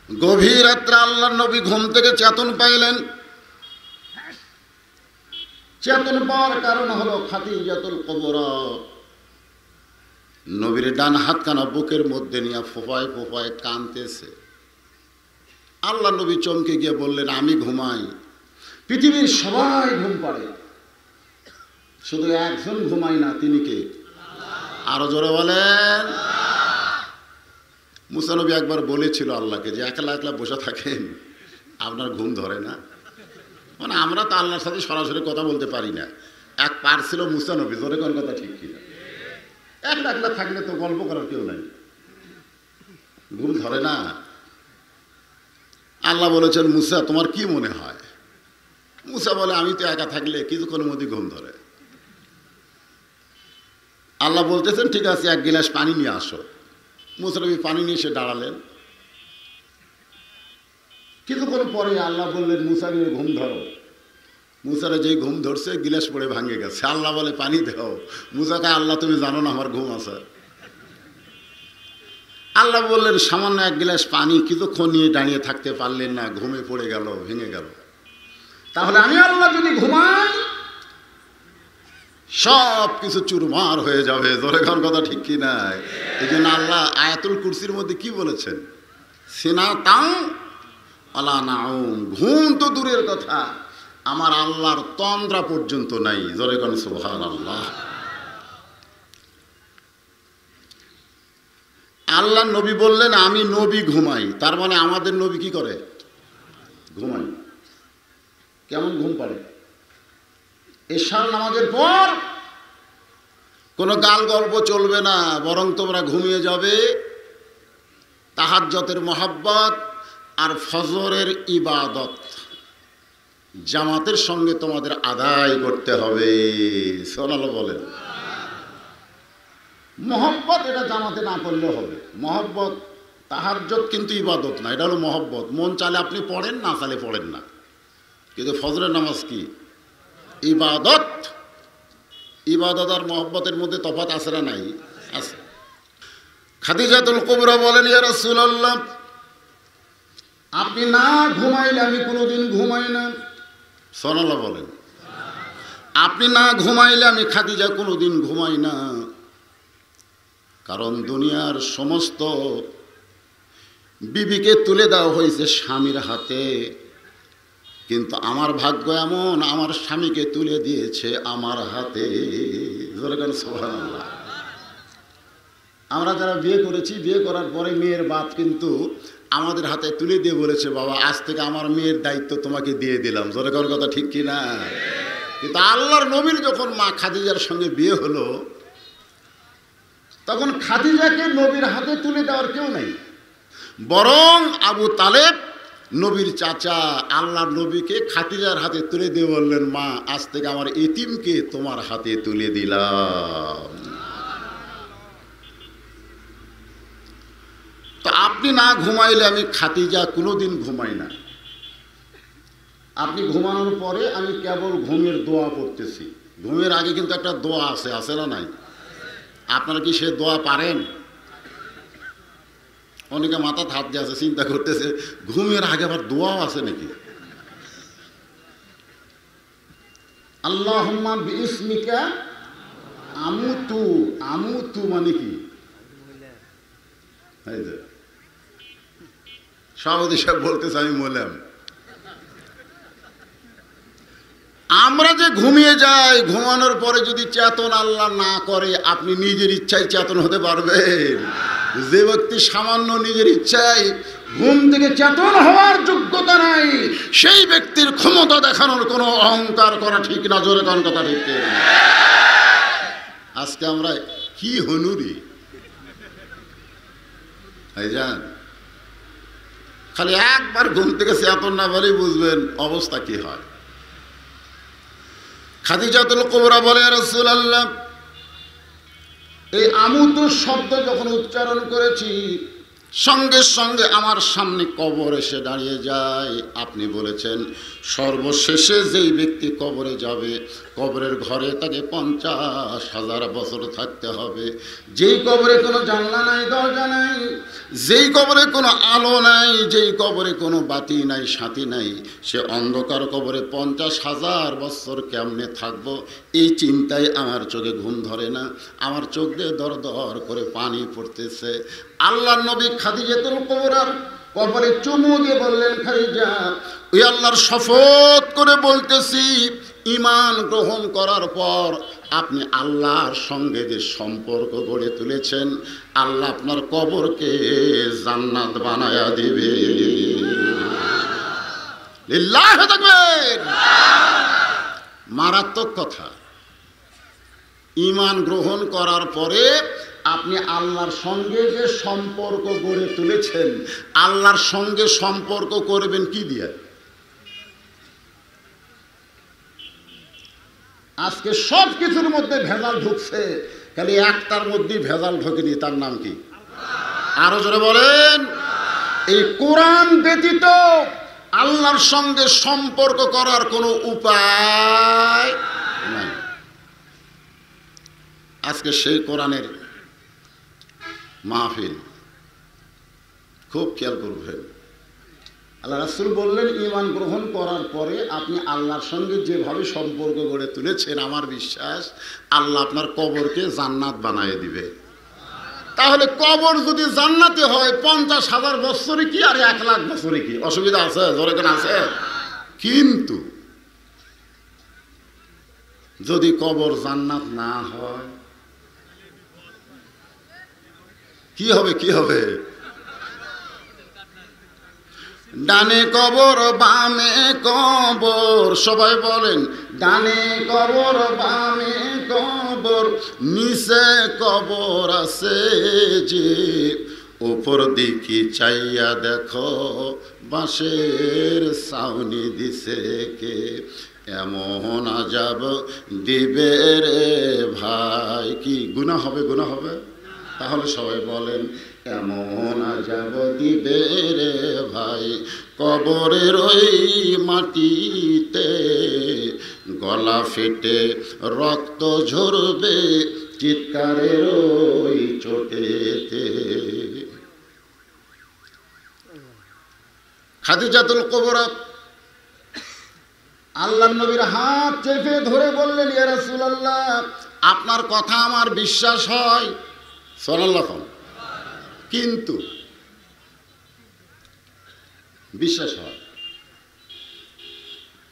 গভীর রাত্রে আল্লাহর নবী ঘুম থেকে চেতন পাইলেন। চেতন পাওয়ার কারণ হলো খাদিজাতুল কুবরা নবীর ডান হাতখানা বুকের মধ্যে নিয়ে ফোফায় ফোফায় কাঁদতেছে। আল্লাহ নবী চমকে গিয়ে বললেন, আমি ঘুমাই, পৃথিবীর সবাই ঘুম পাড়ে, শুধু একজন ঘুমাই না, তিনি কে? আরো জোরে বলেন। মুসা নবী একবার বলেছিল আল্লাহকে যে একলা একলা বসে থাকেন, আপনার ঘুম ধরে না? মানে আমরা তো আল্লাহর সাথে সরাসরি কথা বলতে পারি না। এক পার ছিল মুসা নবী, জোরে কোন কথা ঠিক কিনা? একলা একলা থাকলে তো গল্প করার কেউ নাই, ঘুম ধরে না। আল্লাহ বলেছেন, মুসা তোমার কি মনে হয়? মুসা বলে, আমি তো একা থাকলে কিছুক্ষণের মধ্যে ঘুম ধরে। আল্লাহ বলতেছেন, ঠিক আছে, এক গিলাস পানি নিয়ে আসো। মুসা নবী পানি নিয়ে এসে দাঁড়ালেন। কিছুক্ষণ পরে আল্লাহ বললেন, মুসা নবী ঘুম ধরো। মুসারে যেই ঘুম ধরছে, গিলাস পড়ে ভাঙে গেছে। আল্লাহ বলে, পানি দাও। মুসাকে, আল্লাহ তুমি জানো না আমার ঘুম আছে। আল্লাহ বললেন, সামান্য এক গিলাস পানি, কিছুক্ষণ নিয়ে দাঁড়িয়ে থাকতে পারলেন না, ঘুমে পড়ে গেল, ভেঙে গেল। তাহলে আমি আল্লাহ যদি ঘুমাই, সব কিছু চুরমার হয়ে যাবে। জোরে কোন কথা ঠিক কি নাই? এই জন্য আল্লাহ আয়াতুল কুরসির মধ্যে কি বলেছেন? সিনা তাও আলা নাউম, ঘুম তো দূরের কথা, আমার আল্লাহর তন্দ্রা পর্যন্ত নাই। জোরে কোন সুবহানাল্লাহ। আল্লাহ নবী বললেন, আমি নবী ঘুমাই, তার মানে আমাদের নবী কি করে? ঘুমাই। কেমন ঘুম পাড়ে? এশার নামাজের পর কোনো গাল গল্প চলবে না, বরং তোমরা ঘুমিয়ে যাবে। তাহাজ্জুদের মহাব্বত আর ফজরের ইবাদত জামাতের সঙ্গে তোমাদের আদায় করতে হবে। সুবহানাল্লাহ বলেন। মহব্বত এটা জামাতে না করলেও হবে। মহব্বত, তাহাজ্জুদ কিন্তু ইবাদত না, এটা হলো মহব্বত। মন চালে আপনি পড়েন, না চালে পড়েন না। কিন্তু ফজরের নামাজ কি? ইবাদত। ইবাদত আর মহব্বতের মধ্যে তফাৎ আছে না নাই? আছে। খাদিজাতুল কুবরা বলেন, ইয়া রাসূলুল্লাহ, আপনি না ঘুমাইলে আমি কোনোদিন ঘুমাই না। সুবহানাল্লাহ বলেন। আপনি না ঘুমাইলে আমি খাদিজা কোনোদিন ঘুমাই না। কারণ দুনিয়ার সমস্ত বিবিকে তুলে দেওয়া হয়েছে স্বামীর হাতে, কিন্তু আমার ভাগ্য এমন, আমার স্বামীকে তুলে দিয়েছে আমার হাতে। সুবহানাল্লাহ। আমরা যারা বিয়ে করেছি, বিয়ে করার পরে মেয়ের বাপ কিন্তু আমাদের হাতে তুলে দিয়ে বলেছে, বাবা আজ থেকে আমার মেয়ের দায়িত্ব তোমাকে দিয়ে দিলাম। জোরে করার কথা ঠিক কি না? কিন্তু আল্লাহর নবীর যখন মা খাদিজার সঙ্গে বিয়ে হলো, তখন খাদিজাকে নবীর হাতে তুলে দেওয়ার কেউ নাই, বরং আবু তালেব নবীর চাচা আল্লাহর নবীকে খাদিজার হাতে তুলে দিয়ে বললেন, মা আজ থেকে আমার এতিমকে তোমার হাতে তুলে দিলাম। তো আপনি না ঘুমাইলে আমি খাদিজা কোনোদিন ঘুমাই না। আপনি ঘুমানোর পরে আমি কেবল ঘুমের দোয়া পড়তেছি। ঘুমের আগে কিন্তু একটা দোয়া আছে, আছে না নাই? আপনারা কি সে দোয়া পারেন? অনেকে মাথা হাত দিয়ে আছে, চিন্তা করতেছে ঘুমের আগে আবার দোয়াও আছে নাকি? আল্লাহুম্মা বিইসমিকা আমুতু। আমুতু মানে কি? সভাপতি সাহেব বলতেছে আমি বললাম, আমরা যে ঘুমিয়ে যাই, ঘুমানোর পরে যদি চেতন আল্লাহ না করে, আপনি নিজের ইচ্ছায় চেতন হতে পারবেন? যে ব্যক্তি সামান্য নিজের ইচ্ছায় ঘুম থেকে চেতন হওয়ার যোগ্যতা নাই, সেই ব্যক্তির ক্ষমতা দেখানোর কোনো অহংকার করা ঠিক না। জোরে কোন কথা ঠিক না? আজকে আমরা কি হনুরি ভাইজান, খালি একবার ঘুম থেকে চেতন না বলেই বুঝবেন অবস্থা কি হয়। খাদিজাতুল কুবরা বলে, ইয়া রাসূলুল্লাহ, এই আমুতু শব্দ যখন উচ্চারণ করেছি, সঙ্গে সঙ্গে আমার সামনে কবর এসে দাঁড়িয়ে যায়। আপনি বলেছেন সর্বশেষে যেই ব্যক্তি কবরে যাবে, কবরের ঘরে তাকে 50,000 বছর থাকতে হবে। যেই কবরে কোনো জানলা নাই, দরজা নাই, যেই কবরে কোনো আলো নাই, যেই কবরে কোনো বাতি নাই, সাথী নাই, সে অন্ধকার কবরে 50,000 বছর কেমনে থাকবো, এই চিন্তায় আমার চোখে ঘুম ধরে না, আমার চোখ দিয়ে দর দর করে পানি পড়তেছে। আল্লাহর নবী খাদিজাতুল কুবরার কবরে চুমু দিয়ে বললেন, খাদিজা, ওই আল্লাহর শপথ করে বলতেছি, ঈমান গ্রহণ করার পর আপনি আল্লাহর সঙ্গে যে সম্পর্ক গড়ে তুলেছেন, আল্লাহ আপনার কবরকে জান্নাত বানায়া দিবে। লিল্লাহি তাকবীর। মারাত্মক কথা। ঈমান গ্রহণ করার পরে আপনি আল্লাহর সঙ্গে যে সম্পর্ক গড়ে তুলেছেন, আল্লাহর সঙ্গে সম্পর্ক করবেন কি দিয়ে? আজকে সব কিছুর মধ্যে ভেজাল ঢুকছে, খালি একটার মধ্যেই ভেজাল ঢোকেনি, তার নাম কি? আরো জোরে বলেন। এই কোরআন ব্যতীত আল্লাহর সঙ্গে সম্পর্ক করার কোনো উপায় নাই। আজকে সেই কোরআনের মাহফিল, খুব খেয়াল করবেন। আল্লাহ রাসূল বললেন, ঈমান গ্রহণ করার পরে আপনি আল্লাহর সঙ্গে যেভাবে সম্পর্ক গড়ে তুলেছেন, আমার বিশ্বাস আল্লাহ আপনার কবরকে জান্নাত বানিয়ে দিবে। তাহলে কবর যদি জান্নাতে হয়, 50,000 বছরে কি আর 1,00,000 বছরে কি অসুবিধা আছে? জোরে কেন আছে? কিন্তু যদি কবর জান্নাত না হয়, কি হবে? কি হবে? ডানে কবর বামে কবর, সবাই বলেন, ডানে কবর বামে কবর, নিচে কবর আছে যে, উপর দিকে চাইয়া দেখো বাঁশের ছাউনি দিছে কে, এমন আজাব দিবে রে ভাই। কি গুনাহ হবে? গুনাহ হবে? তাহলে সবাই বলেন, এমন আজাব দিবে রে ভাই, কবরের ওই মাটিতে গলা ফেটে রক্ত ঝরবে চিৎকারের ওই চোটেতে। খাদিজাতুল কুবরা আল্লাহর নবীর হাত চেপে ধরে বললেন, ইয়া রাসূলুল্লাহ, আপনার কথা আমার বিশ্বাস হয়, সাল্লাল্লাহু আলাইহি, কিন্তু বিশ্বাস হয়,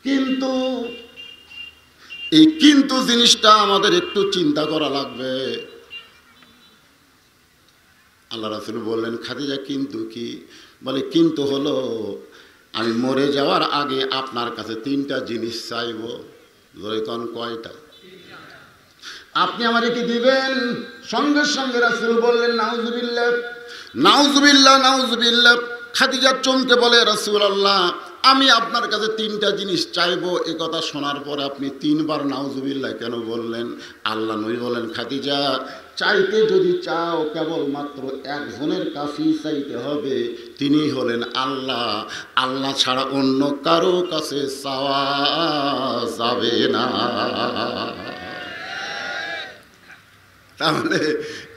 কিন্তু এই কিন্তু জিনিসটা আমাদের একটু চিন্তা করা লাগবে। আল্লাহ রাসূল বললেন, খাদিজা কিন্তু কি? বলে, কিন্তু হলো আমি মরে যাওয়ার আগে আপনার কাছে 3টা জিনিস চাইব। জোরে কোন, কয়টা? আপনি আমারে কি দিবেন? সঙ্গে সঙ্গে রাসূল বললেন, নাউজুবিল্লাহ, নাউজুবিল্লাহ, নাউজুবিল্লাহ। খাদিজা চমকে বলে, রাসূলুল্লাহ, আমি আপনার কাছে 3টা জিনিস চাইবো। এ কথা শোনার পরে আপনি 3 বার নাউজুবিল্লাহ কেন বললেন? আল্লাহ নবী বলেন, খাদিজা, চাইতে যদি চাও কেবলমাত্র একজনের কাছেই চাইতে হবে, তিনি হলেন আল্লাহ। আল্লাহ ছাড়া অন্য কারো কাছে চাওয়া যাবে না। তাহলে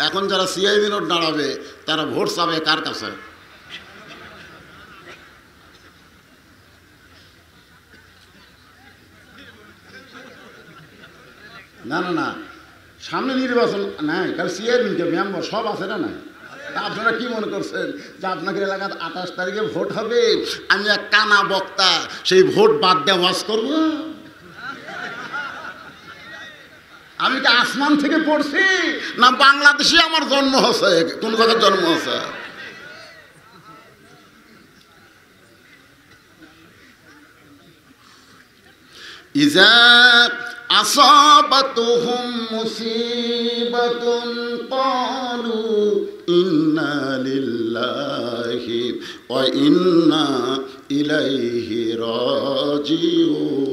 এখন যারা সিআইবি নোট দাঁড়াবে, তারা ভোট চাবে কার কাছে? না না না, সামনে নির্বাচন নাই, কারণ সিআইবি মেম্বার সব আছে না নাই? আপনারা কি মনে করছেন যে আপনাদের এলাকার 28 তারিখে ভোট হবে, আমি এক কানা বক্তা সেই ভোট বাদ দিয়ে ওয়াজ করবো? আমি কি আসমান থেকে পড়ছি, না বাংলাদেশে আমার জন্ম হচ্ছে? কোন জায়গায় জন্ম হচ্ছে? ইজা আসাবাতুহুম মুসিবাতুন ক্বালু ইন্না লিল্লাহি ওয়া ইন্না ইলাইহি রাজিউন।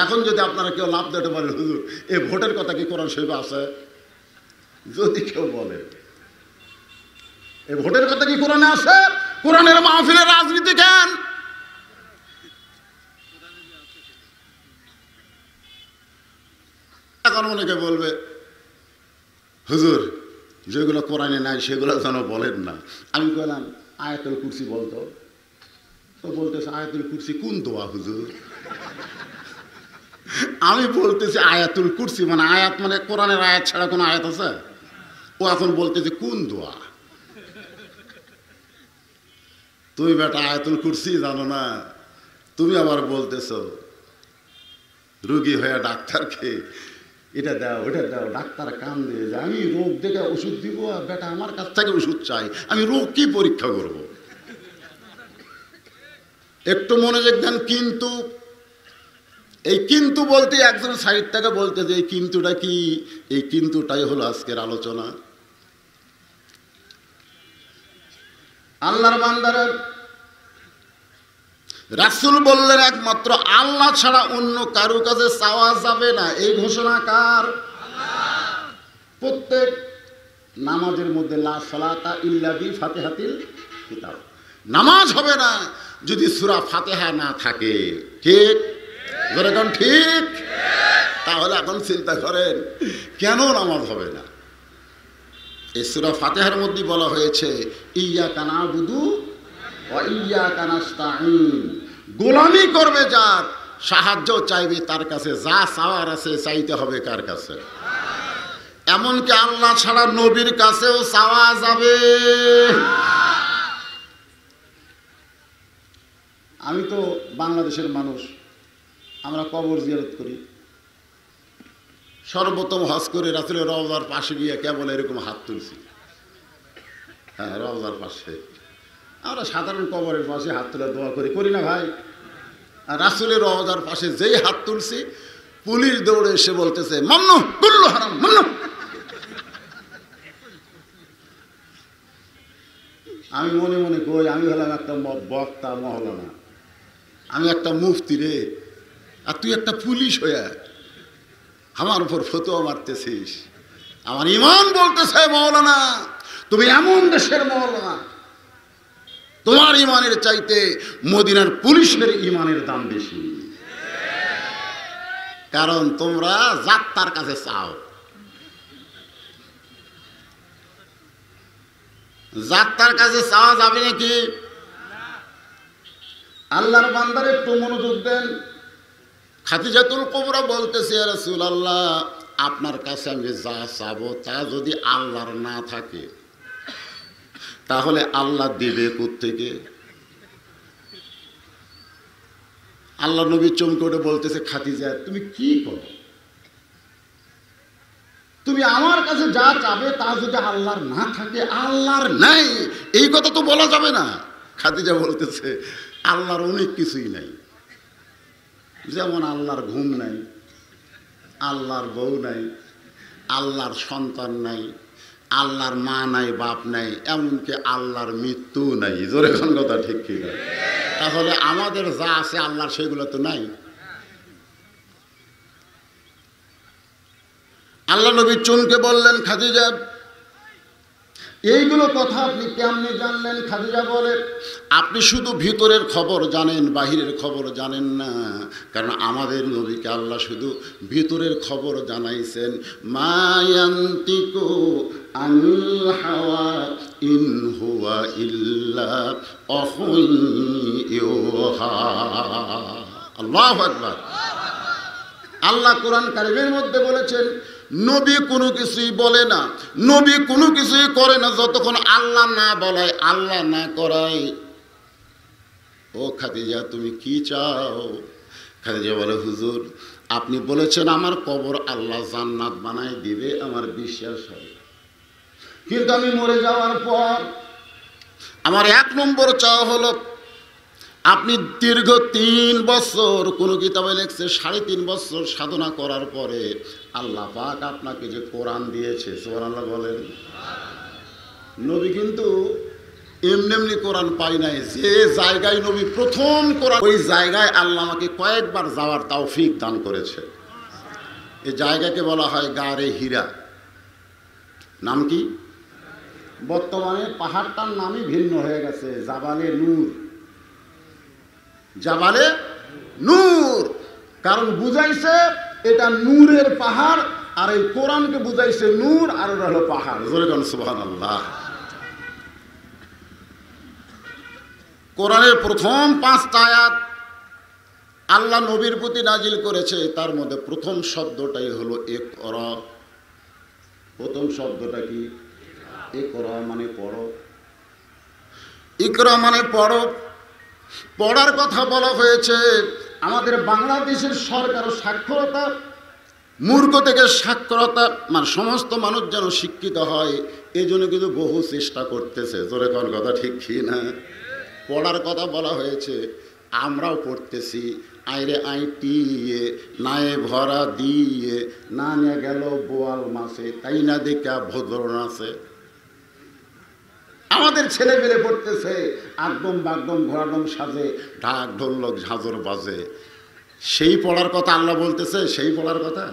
এখন যদি আপনারা কেউ লাভ দিতে পারেন, হুজুর এই ভোটের কথা কি কোরআন শরীফে আছে? যদি কেউ বলে, এই ভোটের কথা কি কোরআনে আছে? কোরআনের মাহফিলে রাজনীতি কেন? এখন অনেকে বলবে হুজুর যেগুলো কোরআনে নাই সেগুলো যেন বলেন না। আমি বললাম আয়াতুল কুরসি বলতো, তো বলতেছে আয়াতুল কুরসি কোন দোয়া হুজুর? আমি বলতেছি আয়াতুল কুরসি মানে আয়াত মানে কোরআনের আয়াত ছাড়া কোনো আয়াত আছে? ও এখন বলতেছে কোন দোয়া? তুমি বেটা আয়াতুল কুরসি জানো না, তুমি আবার বলতেছ রুগী হয়ে ডাক্তারকে এটা দাও ওটা দাও, ডাক্তার কান দিয়ে যে আমি রোগ দেখে ওষুধ দিব, আর বেটা আমার কাছ থেকে ওষুধ চাই, আমি রোগ কি পরীক্ষা করব? একটু মনোযোগ দেন। কিন্তু এই কিন্তু বলতে একজন সাইড থেকে বলতে যে এই কিন্তুটা কি? এই কিন্তুটাই হলো আজকের আলোচনা। আল্লাহর বান্দারা রাসূল বললেন একমাত্র আল্লাহ ছাড়া অন্য কারো কাছে চাওয়া যাবে না। এই ঘোষণা কার? প্রত্যেক নামাজের মধ্যে লা সালাতা ইল্লা বি ফাতিহাতিল কিতাব, নামাজ হবে না যদি সূরা ফাতিহা না থাকে। ঠিক যেরকম ঠিক। তাহলে এখন চিন্তা করেন কেন নামাজ হবে না? এই সূরা ফাতিহার মধ্যে বলা হয়েছে ইয়্যাকা না'বুদু ওয়া ইয়্যাকা নাস্তাঈন, গোলামি করবে যার, সাহায্য চাইবে তার কাছে, যা চাওয়ার আছে চাইতে হবে কার কাছে? এমনকি আল্লাহ ছাড়া নবীর কাছেও চাওয়া যাবে। আমি তো বাংলাদেশের মানুষ, আমরা কবর জিয়ারত করি। সর্বপ্রথম হজ করে রাসূলের রওজার পাশে গিয়ে কেবল এরকম হাত তুলছি। হ্যাঁ, রওজার পাশে আমরা সাধারণ কবরের পাশে হাত তুলে দোয়া করি না ভাই? আর রাসূলের রওজার পাশে যেই হাত তুলছি, পুলিশ দৌড়ে এসে বলতেছে মামনু কুল্লু হারাম মামনু। আমি মনে মনে কই আমি হলাম একটা বক্তা মহলানা, আমি একটা মুফতি রে, আর তুই একটা পুলিশ হয়ে আমার উপর ফতোয়া মারতেছিস। আমার ঈমান বলতেছে মওলানা তুমি এমন দেশের মওলানা, তোমার ঈমানের চাইতে মদিনার পুলিশের ঈমানের দাম বেশি। কারণ তোমরা জাত্তার কাছে চাও, জাত্তার কাছে চাওয়া যাবে নাকি? আল্লাহর বান্দার একটু মনোযোগ দেন। খাদিজাতুল কুবরা বলতেছে ইয়া রাসূলুল্লাহ, আপনার কাছে আমি যা চাবো তা যদি আল্লাহর না থাকে তাহলে আল্লাহ দিবে কোত্থেকে? আল্লাহ নবী চমকে উঠে বলতেছে খাদিজা তুমি কি করো? তুমি আমার কাছে যা চাবে তা যদি আল্লাহর না থাকে, আল্লাহর নাই এই কথা তো বলা যাবে না। খাদিজা বলতেছে আল্লাহর অনেক কিছুই নাই, যেমন আল্লাহর ঘুম নাই, আল্লাহর বউ নাই, আল্লাহর সন্তান নাই, আল্লাহর মা নাই বাপ নাই, এমনকি আল্লাহর মৃত্যু নাই। জোরে কোন কথা ঠিক কি না? তাহলে আমাদের যা আছে আল্লাহর সেগুলো তো নাই। আল্লাহ নবী চমকে বললেন খাদিজা এইগুলো কথা আপনি কেমনে জানলেন? খাদিজা বলে আপনি শুধু ভিতরের খবর জানেন, বাহিরের খবর জানেন না। কারণ আমাদের নবীকে আল্লাহ শুধু ভিতরের খবর জানাইছেন। মা ইয়ান্তিকু আনিল হাওয়া ইন হুয়া ইল্লা ওয়াহয়ুন ইউহা। আল্লাহু আকবার। আল্লাহ কোরআন কারীমের মধ্যে বলেছেন নবী কোনো কিছুই বলে না, নবী কোনো কিছুই করে না যতক্ষণ আল্লাহ না বলায়, আল্লাহ না করায়। ও খাদিজা তুমি কি চাও? খাদিজা বলে হুজুর আপনি বলেছেন আমার কবর আল্লাহ জান্নাত বানায় দিবে, আমার বিশ্বাস হয়, কিন্তু আমি মরে যাওয়ার পর আমার এক নম্বর চাওয়া হলো আপনি দীর্ঘ 3 বছর, কোনো কিতাবে লেখছে 3.5 বছর সাধনা করার পরে আল্লাহ পাক আপনাকে যে কোরআন দিয়েছে, সুবহানাল্লাহ বলেন। নবী কিন্তু এমনি কোরআন পাই নাই, যে জায়গায় নবী প্রথম কোরআন, ওই জায়গায় আল্লাহ আমাকে কয়েকবার যাওয়ার তৌফিক দান করেছে। এই জায়গাকে বলা হয় গারে হীরা। নাম কি? বর্তমানে পাহাড়টার নামই ভিন্ন হয়ে গেছে, জাবালে নূর। জাবালে নূর, কারণ বুঝাইছে এটা নূরের পাহাড়, আর এই কোরআনকে বুঝাইছে নূর, আর ওটা হলো পাহাড়। জোরে কোন সুবহানাল্লাহ। কোরআনের প্রথম 5টা আয়াত আল্লাহ নবীর প্রতি নাজিল করেছে, তার মধ্যে প্রথম শব্দটাই হলো ইকরা। প্রথম শব্দটা কি? ইকরা মানে পড়ো। ইকরা মানে পড়ো। পড়ার কথা বলা হয়েছে। আমাদের বাংলাদেশের সরকার সাক্ষরতা, মূর্খ থেকে সাক্ষরতা, মানে সমস্ত মানুষ যেন শিক্ষিত হয়, এই জন্য কিন্তু বহু চেষ্টা করতেছে। জোরে কোন কথা ঠিক কি না? পড়ার কথা বলা হয়েছে, আমরাও পড়তেছি। আইরে আইটিয়ে নায়ে ভরা দিয়ে না নিয়ে গেল বোয়াল মাছে, তাই না দেখা ভদ্র নাচে। আমাদের ছেলে মেয়ে পড়তেছে, একদম বাগদম ঘোরাডম সাজে, ঢাক ঢোলক ঝাঁঝর বাজে। সেই পড়ার কথা আল্লাহ বলতেছে, সেই পড়ার কথা।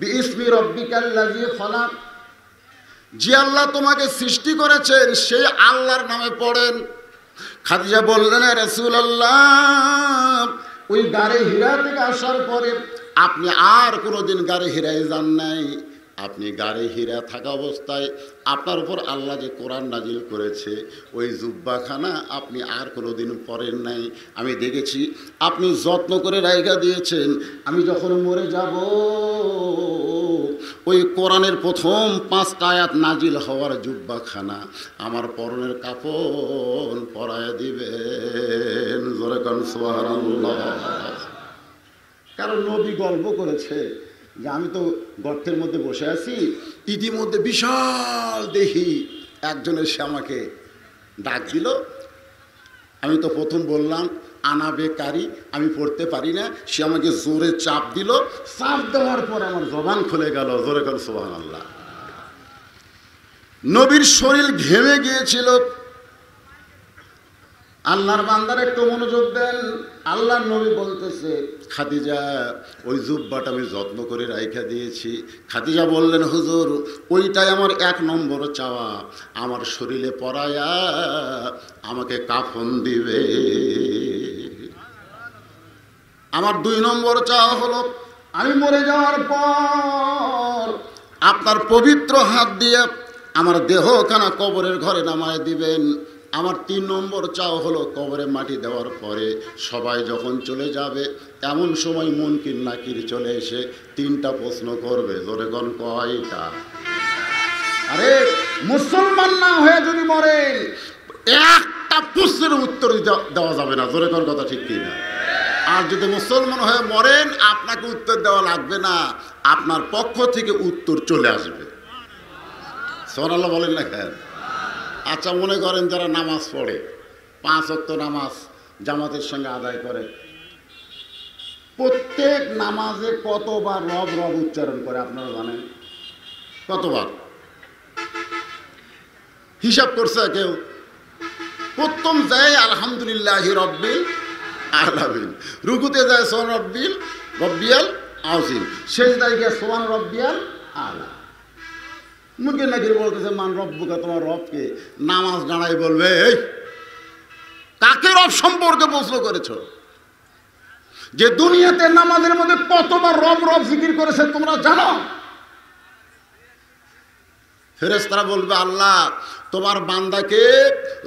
বিইসমি রব্বিকাল্লাযী খলাক, যে আল্লাহ তোমাকে সৃষ্টি করেছেন সেই আল্লাহর নামে পড়েন। খাদিজা বললেন, রাসূলুল্লাহ, ওই গারে হীরা থেকে আসার পরে আপনি আর কোনোদিন গারে হীরায় যান নাই। আপনি গারে হীরা থাকা অবস্থায় আপনার উপর আল্লাহ যে কোরআন নাজিল করেছে, ওই জুব্বাখানা আপনি আর কোনোদিন পরেন নাই। আমি দেখেছি আপনি যত্ন করে রাইখা দিয়েছেন। আমি যখন মরে যাব, ওই কোরআনের প্রথম 5টা আয়াত নাজিল হওয়ার জুব্বাখানা আমার পরনের কাফন পরায় দিবেন। জোরে কোন সুবহানাল্লাহ। কারণ নবী গল্প করেছে যে আমি তো গর্তের মধ্যে বসে আছি, ইতিমধ্যে বিশাল দেহি একজনের সে আমাকে ডাক দিল। আমি তো প্রথম বললাম আনা বেকারি, আমি পড়তে পারি না। সে আমাকে জোরে চাপ দিল, চাপ দেওয়ার পর আমার জবান খুলে গেল। জোরে কোন সুবহানাল্লাহ। নবীর শরীর ঘেমে গিয়েছিল। আল্লাহর বান্দার একটু মনোযোগ দেন। আল্লাহর নবী বলতেছে, খাদিজা, ওই জুব্বাটা আমি যত্ন করে রাইখা দিয়েছি। খাদিজা বললেন, হুজুর, ওইটাই আমার 1 নম্বর চাওয়া, আমার শরীরে পরায়া আমাকে কাফন দিবে। আমার 2 নম্বর চাওয়া হলো, আমি মরে যাওয়ার পর আপনার পবিত্র হাত দিয়ে আমার দেহখানা কবরের ঘরে নামায় দিবেন। আমার 3 নম্বর চাওয়া হলো, কবরে মাটি দেওয়ার পরে সবাই যখন চলে যাবে, এমন সময় মুনকির নাকির চলে এসে 3টা প্রশ্ন করবে। জোরে কোন কয়টা? আরে মুসলমান না হয়ে যদি মরেন, একটা প্রশ্নের উত্তর দেওয়া যাবে না। জোরে কোন কথা ঠিক কি না? আর যদি মুসলমান হয়ে মরেন, আপনাকে উত্তর দেওয়া লাগবে না, আপনার পক্ষ থেকে উত্তর চলে আসবে। সুবহানাল্লাহ বলেন না কেন? আচ্ছা, মনে করেন যারা নামাজ পড়ে, 5 ওয়াক্ত নামাজ জামাতের সঙ্গে আদায় করে, প্রত্যেক নামাজে কতবার রব রব উচ্চারণ করে আপনারা জানেন? কতবার হিসাব করছে কেউ? প্রথম যায় আলহামদুলিল্লাহি রব্বিল আলামিন, রুকুতে যায় সুবহান রব্বিয়াল আযীম, সেজদায় গিয়ে সুবহান রব্বিয়াল আলা। মুনকির নাকির বলতেছে, মান রব্বুকা, তোমার রবকে। নামাজ দাঁড়াই বলবে, এই কাকে রব সম্পর্কে প্রশ্ন করেছ? যে দুনিয়াতে নামাজের মধ্যে কতবার রব রব জিকির করেছে তোমরা জানো? ফেরেশতারা বলবে, আল্লাহ, তোমার বান্দাকে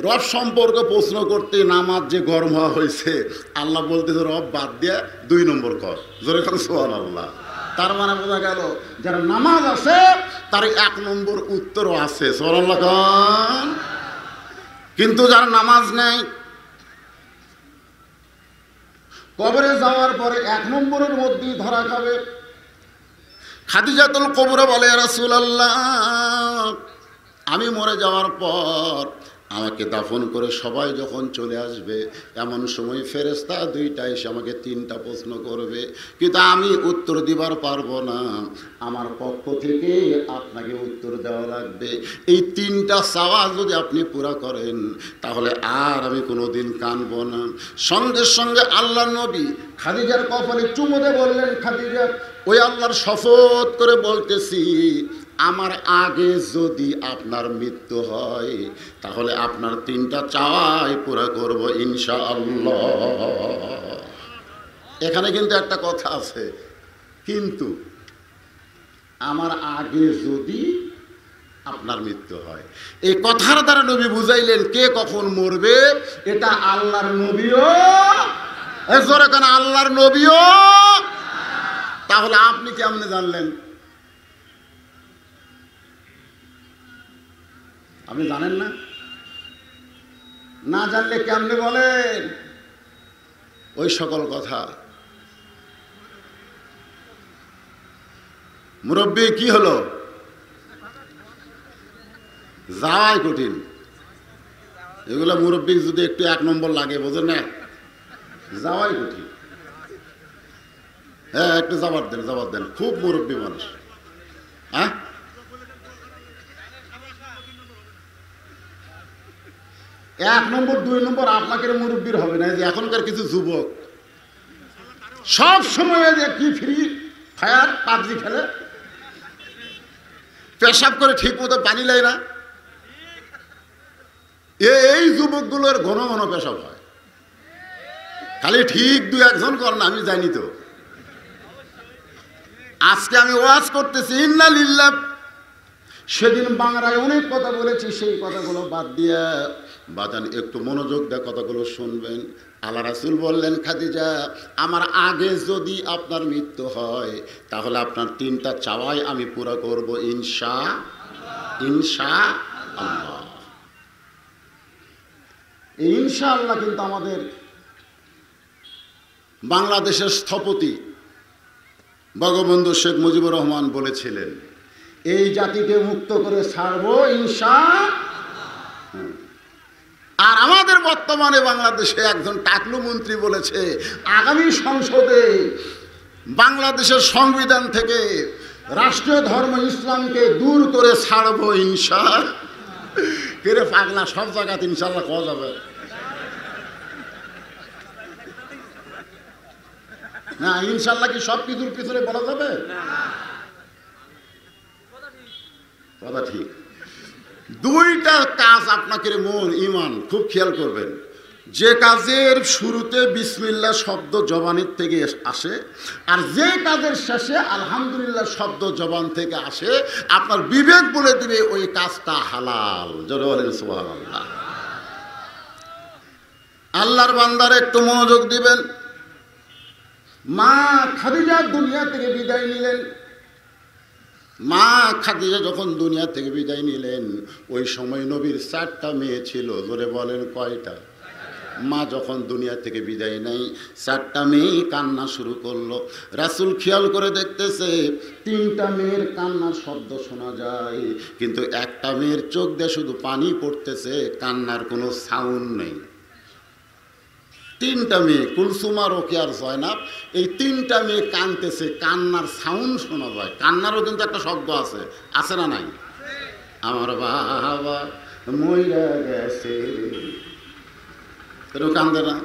রব সম্পর্কে প্রশ্ন করতে নামাজ যে গরম হওয়া হয়েছে। আল্লাহ বলতেছে, রব বাদ দিয়ে 2 নম্বর কর। জোরে করে সুবহানাল্লাহ। তার মানে বোঝা গেল, যারা নামাজ আছে তার 1 নম্বর উত্তরও আছে। সুবহানাল্লাহ। কিন্তু যারা নামাজ নেই, কবরে যাওয়ার পরে 1 নম্বরের মধ্যেই ধরা খাবে। খাদিজাতুল কুবরা বলে, রাসূলুল্লাহ, আমি মরে যাওয়ার পর আমাকে দাফন করে সবাই যখন চলে আসবে, এমন সময় ফেরেশতা 2টা এসে আমাকে 3টা প্রশ্ন করবে, কিন্তু আমি উত্তর দিবার পারবো না। আমার পক্ষ থেকে আপনাকে উত্তর দেওয়া লাগবে। এই 3টা চাওয়া যদি আপনি পুরা করেন, তাহলে আর আমি কোনোদিন কানবো না। সঙ্গে সঙ্গে আল্লাহর নবী খাদিজার কপালে চুমু দিয়ে বললেন, খাদিজা, ওই আল্লাহর শপথ করে বলতেছি, আমার আগে যদি আপনার মৃত্যু হয় তাহলে আপনার 3টা চাওয়াই পুরো করব ইনশাআল্লাহ। এখানে কিন্তু একটা কথা আছে, কিন্তু আমার আগে যদি আপনার মৃত্যু হয়, এই কথার দ্বারা নবী বুঝাইলেন কে কখন মরবে এটা আল্লাহর নবীও, জোরে কেন আল্লাহর নবীও। তাহলে আপনি কেমনে জানলেন? আপনি জানেন না? না জানলে কেমনে বলেন ওই সকল কথা? মুরব্বী কি হলো? যাওয়াই কঠিন। এগুলো মুরব্বী যদি একটু 1 নম্বর লাগে, বোঝেন না, যাওয়াই কঠিন। হ্যাঁ, একটু জবাব দেন, খুব মুরব্বী মানুষ। হ্যাঁ, 1 নম্বর 2 নম্বর আপনাকে মুরব্বীর হবে না। যে এখনকার কিছু যুবক সব সময় যে কি ফ্রি ফায়ার পাবজি খেলে, পেশাব করে ঠিক মতো পানি লাই না, এই যুবকগুলোর ঘন ঘন পেশাব হয়। খালি ঠিক 2-1 জন কর না, আমি জানি তো। আজকে আমি ওয়াজ করতেছি ইন্না লিল্লাহ, সেদিন বাংলায় অনেক কথা বলেছি, সেই কথাগুলো বাদ দিয়ে বাজান একটু মনোযোগ দিয়ে কথাগুলো শুনবেন। আল্লাহ রাসূল বললেন, খাদিজা আমার আগে যদি আপনার মৃত্যু হয় তাহলে আপনার 3টা চাওয়াই আমি পুরো করব ইনশাআল্লাহ। এই ইনশাআল্লাহ কিন্তু আমাদের বাংলাদেশের স্থপতি বঙ্গবন্ধু শেখ মুজিবুর রহমান বলেছিলেন, এই জাতিকে মুক্ত করে ছাড়বো ইনশাআল্লাহ। আর আমাদের বর্তমানে বাংলাদেশে একজন টাকলু মন্ত্রী বলেছে, আগামী সংসদে বাংলাদেশের সংবিধান থেকে রাষ্ট্রীয় ধর্ম ইসলামকে দূর করে ছাড়বো ইনশাআল্লাহ। কেরে পাগলা, সব জায়গাতে ইনশাআল্লাহ কওয়া যাবে না? ইনশাআল্লাহ কি সব কিছুর পিছনে বলা যাবে? কথা ঠিক। 2টা কাজ আপনাকে মন ঈমান খুব খেয়াল করবেন। যে কাজের শুরুতে বিসমিল্লাহ শব্দ জবানের থেকে আসে, আর যে কাজের শেষে আলহামদুলিল্লাহ শব্দ জবান থেকে আসে, আপনার বিবেক বলে দিবে ওই কাজটা হালাল। জোরে বলেন সুবহানাল্লাহ। আল্লাহর বান্দার একটু মনোযোগ দিবেন। মা খাদিজা দুনিয়া থেকে বিদায় নিলেন। মা খাদিজা যখন দুনিয়া থেকে বিদায় নিলেন, ওই সময় নবীর 4টা মেয়ে ছিল। জোরে বলেন কয়টা? মা যখন দুনিয়া থেকে বিদায় নেয়, 4টা মেয়ে কান্না শুরু করলো। রাসূল খেয়াল করে দেখতেছে 3টা মেয়ের কান্নার শব্দ শোনা যায়, কিন্তু একটা মেয়ের চোখ দিয়ে শুধু পানি পড়তেছে, কান্নার কোনো সাউন্ড নেই। 3টা মেয়ে, কুলসুমা, রোকেয়া আর জয়নাব, এই 3টা মেয়ে কাঁদতেছে, কান্নার সাউন্ড শোনা যায়। কান্নারও কিন্তু একটা শব্দ আছে, আছে না নাই? আমার বাবা মইরা গেছে, কান্দে না?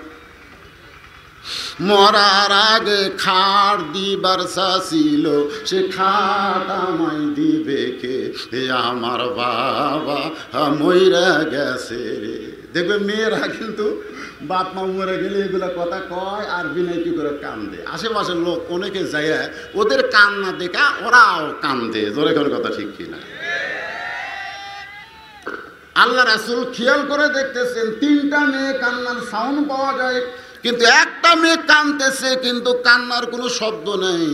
মরার আগে খাট দিবার ছিল, সে খাট আমায় দিবে কে? আমার বাবা মইরা গেছে রে। দেখবে মেয়েরা কিন্তু বাপ মা মরে গেলে এগুলো কথা কয় আর বিনয় কি করে কান্দে। আশেপাশের লোক অনেকে যায়, ওদের কান্না দেখা ওরাও কান্দে। জোরে করে কথা ঠিক কিনা? আল্লাহ রাসূল খেয়াল করে দেখতেছেন 3টা মেয়ে কান্নার সাউন্ড পাওয়া যায়, কিন্তু একটা মেয়ে কাঁদতেছে, কিন্তু কান্নার কোনো শব্দ নেই,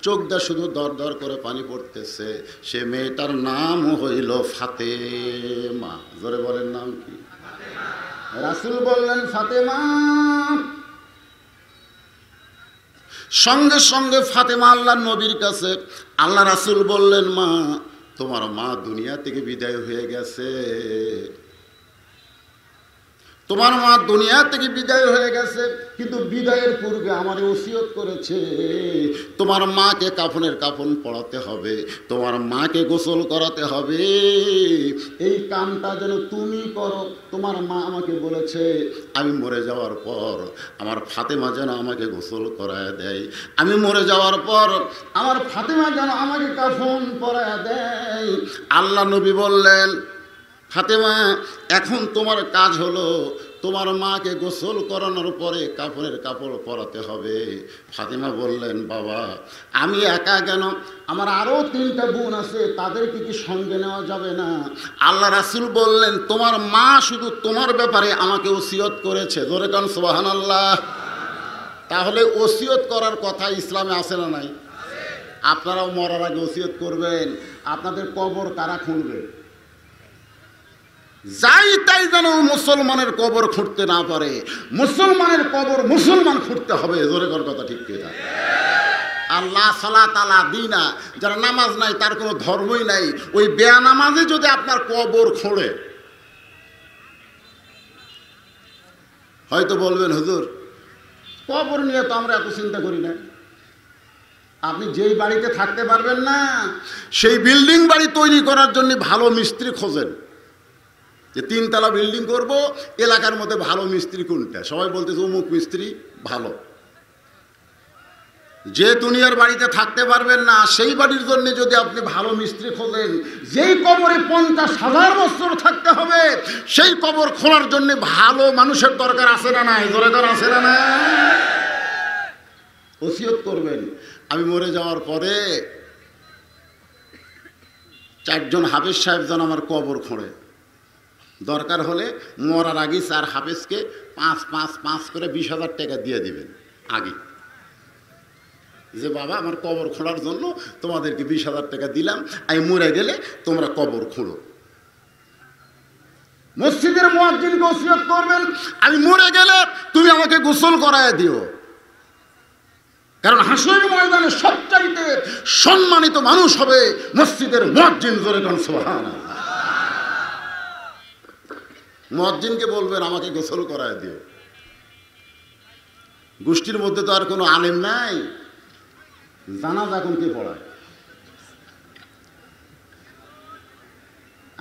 চোখ দিয়ে শুধু দর দর করে পানি পড়তেছে। সে মেয়েটার নাম হইল ফাতেমা। জোরে বলেন নাম কি? রাসূল বললেন ফাতেমা। সঙ্গে সঙ্গে ফাতেমা আল্লাহ নবীর কাছে। আল্লাহ রাসূল বললেন, মা তোমার মা দুনিয়া থেকে বিদায় হয়ে গেছে, তোমার মা দুনিয়া থেকে বিদায় হয়ে গেছে, কিন্তু বিদায়ের পূর্বে আমার ওসিয়ত করেছে তোমার মাকে কাফনের কাফন পরাতে হবে, তোমার মাকে গোসল করাতে হবে। এই কামটা যেন তুমি করো। তোমার মা আমাকে বলেছে আমি মরে যাওয়ার পর আমার ফাতেমা যেন আমাকে গোসল করায় দেয়, আমি মরে যাওয়ার পর আমার ফাতেমা যেন আমাকে কাফন পরায় দেয়। আল্লাহ নবী বললেন, ফাতেমা এখন তোমার কাজ হলো তোমার মাকে গোসল করানোর পরে কাপড়ের কাপড় পরাতে হবে। ফাতেমা বললেন, বাবা আমি একা কেন, আমার আরও 3টা বোন আছে, তাদেরকে কি সঙ্গে নেওয়া যাবে না? আল্লাহ রাসূল বললেন, তোমার মা শুধু তোমার ব্যাপারে আমাকে ওসিয়ত করেছে। জোরে কান সুবহানাল্লাহ। তাহলে ওসিয়ত করার কথা ইসলামে আছে না নাই? আপনারাও মরার আগে ওসিয়ত করবেন। আপনাদের কবর কারা খুঁড়বে? যাই তাই যেন মুসলমানের কবর খুঁড়তে না পারে। মুসলমানের কবর মুসলমান খুঁড়তে হবে। জোরে কর কথা ঠিক কিনা? আল্লাহ সালাত আলা দিনা, যারা নামাজ নাই তার কোনো ধর্মই নাই, ওই বেয়ানামাজে যদি আপনার কবর খোঁড়ে, হয়তো বলবেন হুজুর কবর নিয়ে তো আমরা এত চিন্তা করি না। আপনি যেই বাড়িতে থাকতে পারবেন না, সেই বিল্ডিং বাড়ি তৈরি করার জন্য ভালো মিস্ত্রি খোঁজেন। যে 3 তলা বিল্ডিং করব, এলাকার মধ্যে ভালো মিস্ত্রি কোনটা? সবাই বলতেছে অমুক মিস্ত্রি ভালো। যে দুনিয়ার বাড়িতে থাকতে পারবেন না, সেই বাড়ির জন্য যদি আপনি ভালো মিস্ত্রি খোঁজেন, যেই কবরে 50,000 বছর থাকতে হবে, সেই কবর খোলার জন্য ভালো মানুষের দরকার আছে না নাই? দরকার আছে না না? ওসিয়ত করবেন, আমি মরে যাওয়ার পরে 4 জন হাফেজ সাহেব যেন আমার কবর খোঁড়ে। দরকার হলে মরার আগে 4 হাফেজকে 5 করে 20,000 টাকা দিয়ে দিবেন আগে, যে বাবা আমার কবর খোঁড়ার জন্য তোমাদেরকে 20,000 টাকা দিলাম, আমি মরে গেলে তোমরা কবর খোঁড়ো। মসজিদের মুয়াজ্জিনকে ওসিয়ত করবেন, আমি মরে গেলে তুমি আমাকে গোসল করায় দিও। কারণ হাসরের ময়দানে সবচাইতে সম্মানিত মানুষ হবে মসজিদের মুয়াজ্জিন। জোরে কান সুবহানাল্লাহ। মুয়াজ্জিনকে বলবেন আমাকে গোসল করায় দিও। গোষ্ঠীর মধ্যে তো আর কোনো আলেম নাই, জানাজা এখন কে পড়ায়?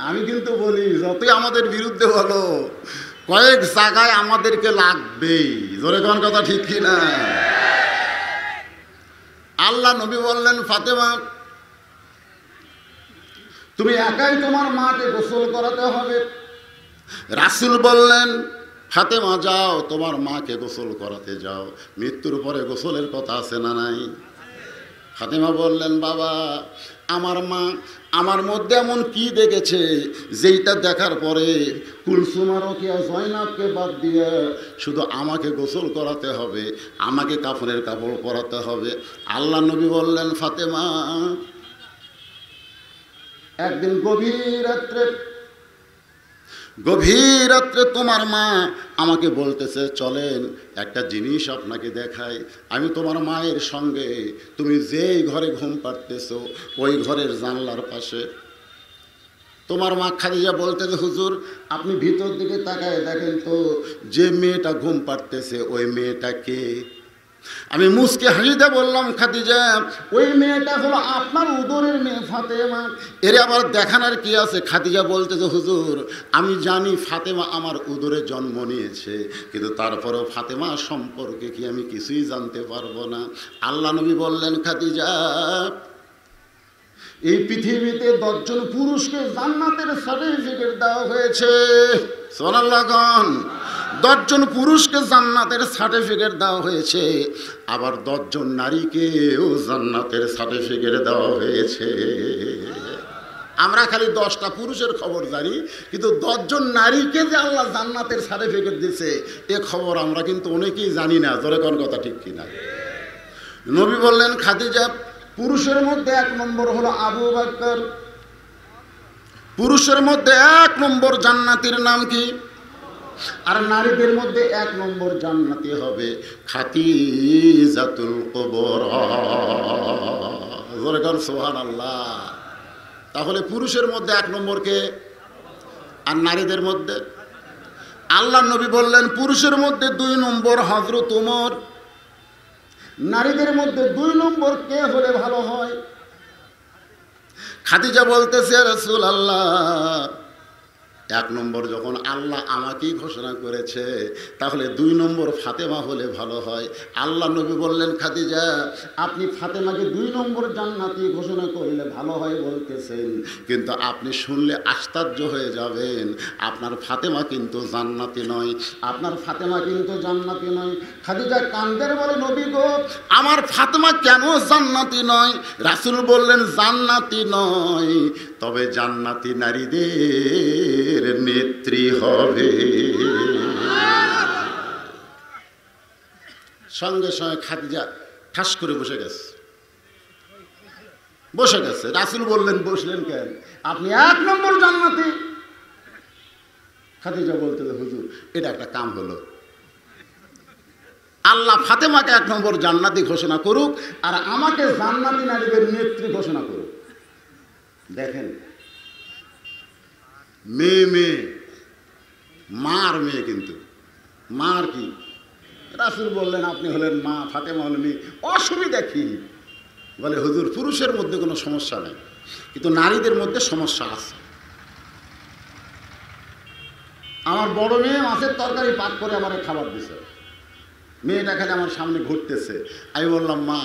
আমি কিন্তু বলি, যতই আমাদের বিরুদ্ধে বলো, কয়েক জায়গায় আমাদেরকে লাগবেই। জোরে কোন কথা ঠিক কি না? আল্লাহ নবী বললেন, ফাতেমা তুমি একাই তোমার মাকে গোসল করাতে হবে। রাসূল বললেন, ফাতেমা যাও তোমার মাকে গোসল করাতে যাও, মৃত্যুর পরে গোসলের কথা আছে না নাই? ফাতেমা বললেন, বাবা আমার মা আমার মধ্যে এমন কি দেখেছে যেইটা দেখার পরে কুলসুম আর রোকেয়া জয়নাবকে বাদ দিয়ে শুধু আমাকে গোসল করাতে হবে, আমাকে কাফনের কাপড় পরাতে হবে। আল্লাহ নবী বললেন, ফাতেমা একদিন গভীর রাত্রে তোমার মা আমাকে বলতেছে, চলেন একটা জিনিস আপনাকে দেখাই। আমি তোমার মায়ের সঙ্গে তুমি যেই ঘরে ঘুম পাড়তেছো ওই ঘরের জানলার পাশে তোমার মা খাদিজা বলতেছে, হুজুর আপনি ভিতর দিকে তাকায় দেখেন তো, যে মেয়েটা ঘুম পাড়তেছে ওই মেয়েটা কে? আমি মুসকে হাসিতে বললাম, খাদিজা ওই মেয়েটা হলো আপনার উদরের মেয়ে ফাতেমা। এর আবার দেখানোর কি আছে? খাদিজা বলতেছে, হুজুর আমি জানি ফাতেমা আমার উদরে জন্ম নিয়েছে, কিন্তু তারপরেও ফাতেমা সম্পর্কে কি আমি কিছুই জানতে পারবো না? আল্লাহ নবী বললেন, খাদিজা এই পৃথিবীতে 10 জন পুরুষকে জান্নাতের সার্টিফিকেট দেওয়া হয়েছে। সুবহানাল্লাহ। 10 জন পুরুষকে জান্নাতের সার্টিফিকেট দেওয়া হয়েছে, আবার 10 জন নারীকেও জান্নাতের সার্টিফিকেট দেওয়া হয়েছে। আমরা খালি 10টা পুরুষের খবর জানি, কিন্তু 10 জন নারীকে যে আল্লাহ জান্নাতের সার্টিফিকেট দিয়েছে এ খবর আমরা কিন্তু অনেকেই জানি না। জোরে কোন কথা ঠিক কিনা? নবী বললেন, খাদিজা পুরুষের মধ্যে 1 নম্বর হলো আবু বকর। পুরুষের মধ্যে 1 নম্বর জান্নাতীর নাম কি? আর নারীদের মধ্যে 1 নম্বর জান্নাতি হবে খাদিজাতুল কুবরা। জোরে বল সুবহানাল্লাহ। তাহলে পুরুষের মধ্যে 1 নম্বর কে? আর নারীদের মধ্যে? আল্লাহ নবী বললেন পুরুষের মধ্যে 2 নম্বর হযরত ওমর, নারীদের মধ্যে 2 নম্বর কে হলে ভালো হয়? খাদিজা বলতেছে রাসূলুল্লাহ 1 নম্বর যখন আল্লাহ আমাকেই ঘোষণা করেছে, তাহলে 2 নম্বর ফাতেমা হলে ভালো হয়। আল্লাহ নবী বললেন খাদিজা আপনি ফাতেমাকে 2 নম্বর জান্নাতি ঘোষণা করলে ভালো হয় বলতেছেন, কিন্তু আপনি শুনলে আশ্চর্য হয়ে যাবেন, আপনার ফাতেমা কিন্তু জান্নাতি নয়, আপনার ফাতেমা কিন্তু জান্নাতি নয়। খাদিজা কান্দের বলে নবী গো আমার ফাতেমা কেন জান্নাতি নয়? রাসূল বললেন জান্নাতি নয়, তবে জান্নাতি নারীদের নেত্রী হবে। সঙ্গে সঙ্গে খাদিজা ঠাস করে বসে গেছে। রাসূল বললেন বসলেন কেন? আপনি 1 নম্বর জান্নাতি। খাদিজা বলতে হুজুর এটা একটা কাম হলো, আল্লাহ ফাতেমাকে 1 নম্বর জান্নাতি ঘোষণা করুক আর আমাকে জান্নাতি নারীদের নেত্রী ঘোষণা করুক। দেখেন মেয়ে মার মেয়ে, কিন্তু মার কি? রাসূল বললেন আপনি হলেন মা, ফাতেমা হলেন মেয়ে, অসুবিধা কি? বলে হুজুর পুরুষের মধ্যে কোনো সমস্যা নেই, কিন্তু নারীদের মধ্যে সমস্যা আছে। আমার বড় মেয়ে মাছের তরকারি পাক করে আমারে খাবার দিছে, মেয়েটা খালি আমার সামনে ঘুরতেছে। আমি বললাম মা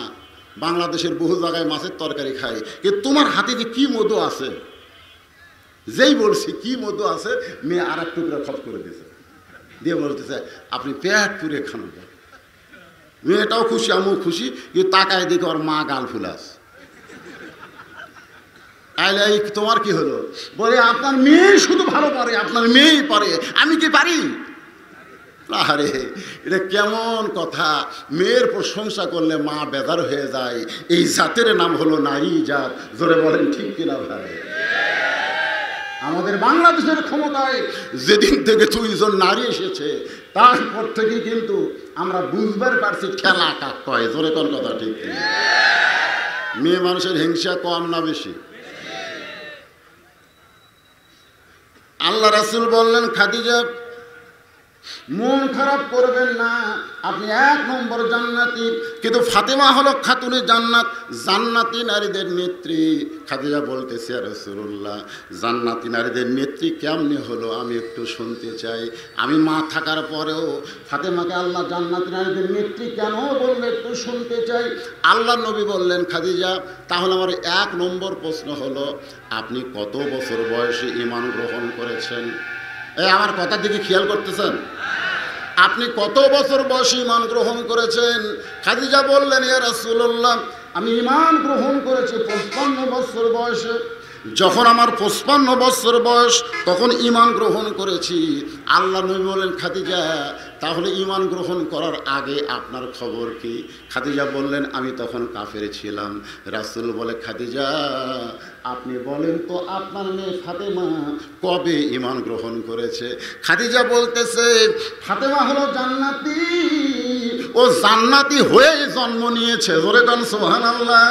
বাংলাদেশের বহু জায়গায় মাছের তরকারি খাই, কিন্তু তোমার হাতে যে কি মধু আছে, যেই বলছি কি মধু আছে, মেয়ে আর এক টুকরা খপ করে দিয়েছে, দিয়ে বলতেছে আপনি পেট পুরে খান। মেয়েটাও খুশি আমিও খুশি, কিন্তু তাকায় দেখে ওর মা গাল ফুলাস। আইলে তোমার কি হলো? বলে আপনার মেয়ে শুধু ভালো পারে, আপনার মেয়েই পারে, আমি কি পারি? আরে এটা কেমন কথা? মেয়ের প্রশংসা করলে মা বেজার হয়ে যায়। এই জাতের নাম হলো নারী জাত। জোরে বলেন ঠিক কিনা ভাই? আমাদের বাংলাদেশের ক্ষমতায় যেদিন থেকে 2 জন নারী এসেছে তারপর থেকে কিন্তু আমরা বুঝবার পারছি ঠেলা কাক কয়। জোরে কোন কথা ঠিক কিনা? মেয়ে মানুষের হিংসা কম না বেশি? আল্লাহ রাসূল বললেন খাদিজা মন খারাপ করবেন না, আপনি 1 নম্বর জান্নাতি, কিন্তু ফাতেমা হলো খাতুনে জান্নাত, জান্নাতি নারীদের নেত্রী। খাদিজা বলতেছে ইয়া রাসূলুল্লাহ জান্নাতি নারীদের নেত্রী কেমনে হলো আমি একটু শুনতে চাই। আমি মা থাকার পরেও ফাতেমাকে আল্লাহ জান্নাতি নারীদের নেত্রী কেন বললে একটু শুনতে চাই। আল্লাহ নবী বললেন খাদিজা তাহলে আমার 1 নম্বর প্রশ্ন হলো আপনি কত বছর বয়সে ঈমান গ্রহণ করেছেন? আমার কথার দিকে খেয়াল করতেছেন? আপনি কত বছর বয়সে ঈমান গ্রহণ করেছেন? খাদিজা বললেন ইয়া রাসূলুল্লাহ আমি ঈমান গ্রহণ করেছি 55 বছর বয়সে। যখন আমার 55 বছর বয়স তখন ঈমান গ্রহণ করেছি। আল্লাহ নবী বলেন খাদিজা তাহলে ঈমান গ্রহণ করার আগে আপনার খবর কি? খাদিজা বললেন আমি তখন কাফের ছিলাম। রাসূল বলে খাদিজা আপনি বলেন তো আপনার মেয়ে ফাতেমা কবে ঈমান গ্রহণ করেছে? খাদিজা বলতেছে ফাতেমা হলো জান্নাতি, ও জান্নাতি হয়ে জন্ম নিয়েছে। জোরে কোন সুবহানাল্লাহ।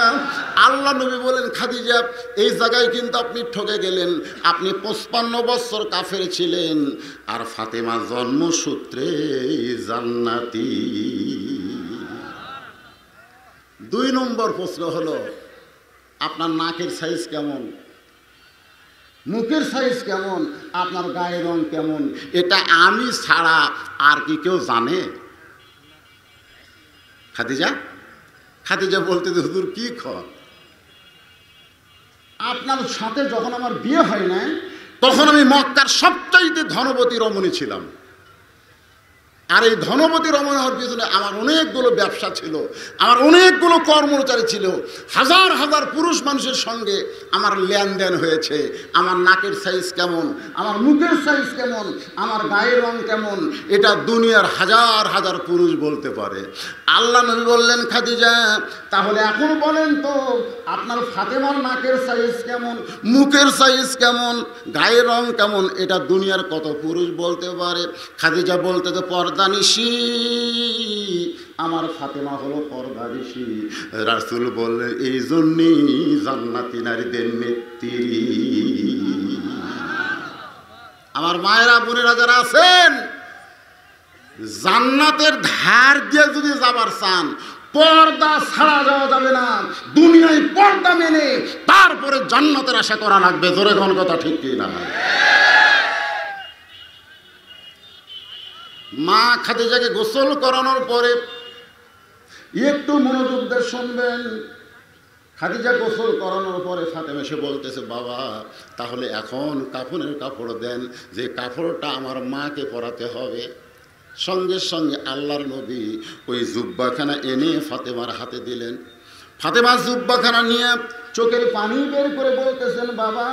আল্লাহ নবী বলেন খাদিজা এই জায়গায় কিন্তু আপনি ঠকে গেলেন, আপনি 55 বছর কাফের ছিলেন আর ফাতেমা জন্মসূত্রে জান্নাতি। 2 নম্বর প্রশ্ন হলো আপনার নাকের সাইজ কেমন, মুখের সাইজ কেমন, আপনার গায়ের রং কেমন? এটা আমি ছাড়া আর কি কেউ জানে? খাদিজা বলতে হুজুর কি খবর? আপনার সাথে যখন আমার বিয়ে হয় না তখন আমি মক্কার সবচাইতে ধনবতী রমণী ছিলাম, আর এই ধনবতী রমণী হওয়ার পিছনে আমার অনেকগুলো ব্যবসা ছিল, আমার অনেকগুলো কর্মচারী ছিল, হাজার হাজার পুরুষ মানুষের সঙ্গে আমার লেনদেন হয়েছে। আমার নাকের সাইজ কেমন, আমার মুখের সাইজ কেমন, আমার গায়ের রং কেমন, এটা দুনিয়ার হাজার হাজার পুরুষ বলতে পারে। আল্লাহ নবী বললেন খাদিজা তাহলে এখন বলেন তো আপনার ফাতেমার নাকের সাইজ কেমন, মুখের সাইজ কেমন, গায়ের রং কেমন, এটা দুনিয়ার কত পুরুষ বলতে পারে? খাদিজা বলতে তো পর্দানিশী, আমার ফাতেমা হলো পর্দানিশী। রাসূল বললেন এই জন্যই জান্নাতি নারীদের নেত্রী। আমার মায়েরা বোনেরা যারা আছেন জান্নাতের ধার দিয়ে যদি যাবার চান, পর্দা ছাড়া যাওয়া যাবে না, দুনিয়ায় পর্দা মেনে তারপরে জান্নাতের আশা করা লাগবে। জোরে কোন কথা ঠিক কি না? মা খাদিজাকে গোসল করানোর পরে একটু মনোযোগ দিয়ে শুনবেন। খাদিজা গোসল করানোর পরে ফাতেমা এসে বলতেছে, বাবা তাহলে এখন কাফনের কাপড় দেন, যে কাপড়টা আমার মাকে পরাতে হবে। সঙ্গে সঙ্গে আল্লাহর নবী ওই জুব্বাখানা এনে ফাতেমার হাতে দিলেন। ফাতেমা জুব্বাখানা নিয়ে চোখের পানি বের করে বলতেছেন, বাবা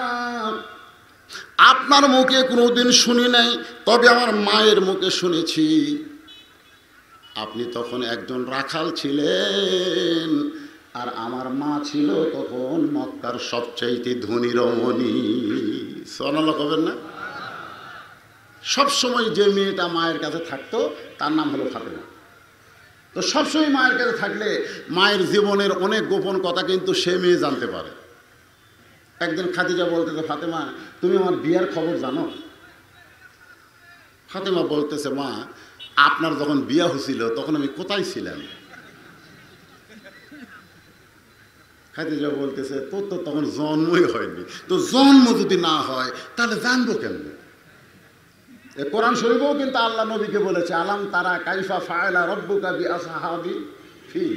আপনার মুখে কোনোদিন শুনি নাই, তবে আমার মায়ের মুখে শুনেছি। আপনি তখন একজন রাখাল ছিলেন, আর আমার মা ছিল তখন মক্কার সবচাইতে ধনী রমণী। সুবহানাল্লাহ কবেন না? সবসময় যে মেয়েটা মায়ের কাছে থাকতো তার নাম হলো ফাতেমা। তো সবসময় মায়ের কাছে থাকলে মায়ের জীবনের অনেক গোপন কথা কিন্তু সে মেয়ে জানতে পারে। একদিন খাদিজা বলতেছে, ফাতেমা তুমি আমার বিয়ার খবর জানো? ফাতেমা বলতেছে, মা আপনার যখন বিয়া হয়েছিল তখন আমি কোথায় ছিলাম? খাদিজা বলতেছে, তোর তো তখন জন্মই হয়নি, তো জন্ম যদি না হয় তাহলে জানবো কেমনে? কোরআন শরীফেও কিন্তু আল্লাহ নবীকে বলেছে, আলাম তারা কাইফা ফাআলা রাব্বুকা বিআসহাবিল ফিল।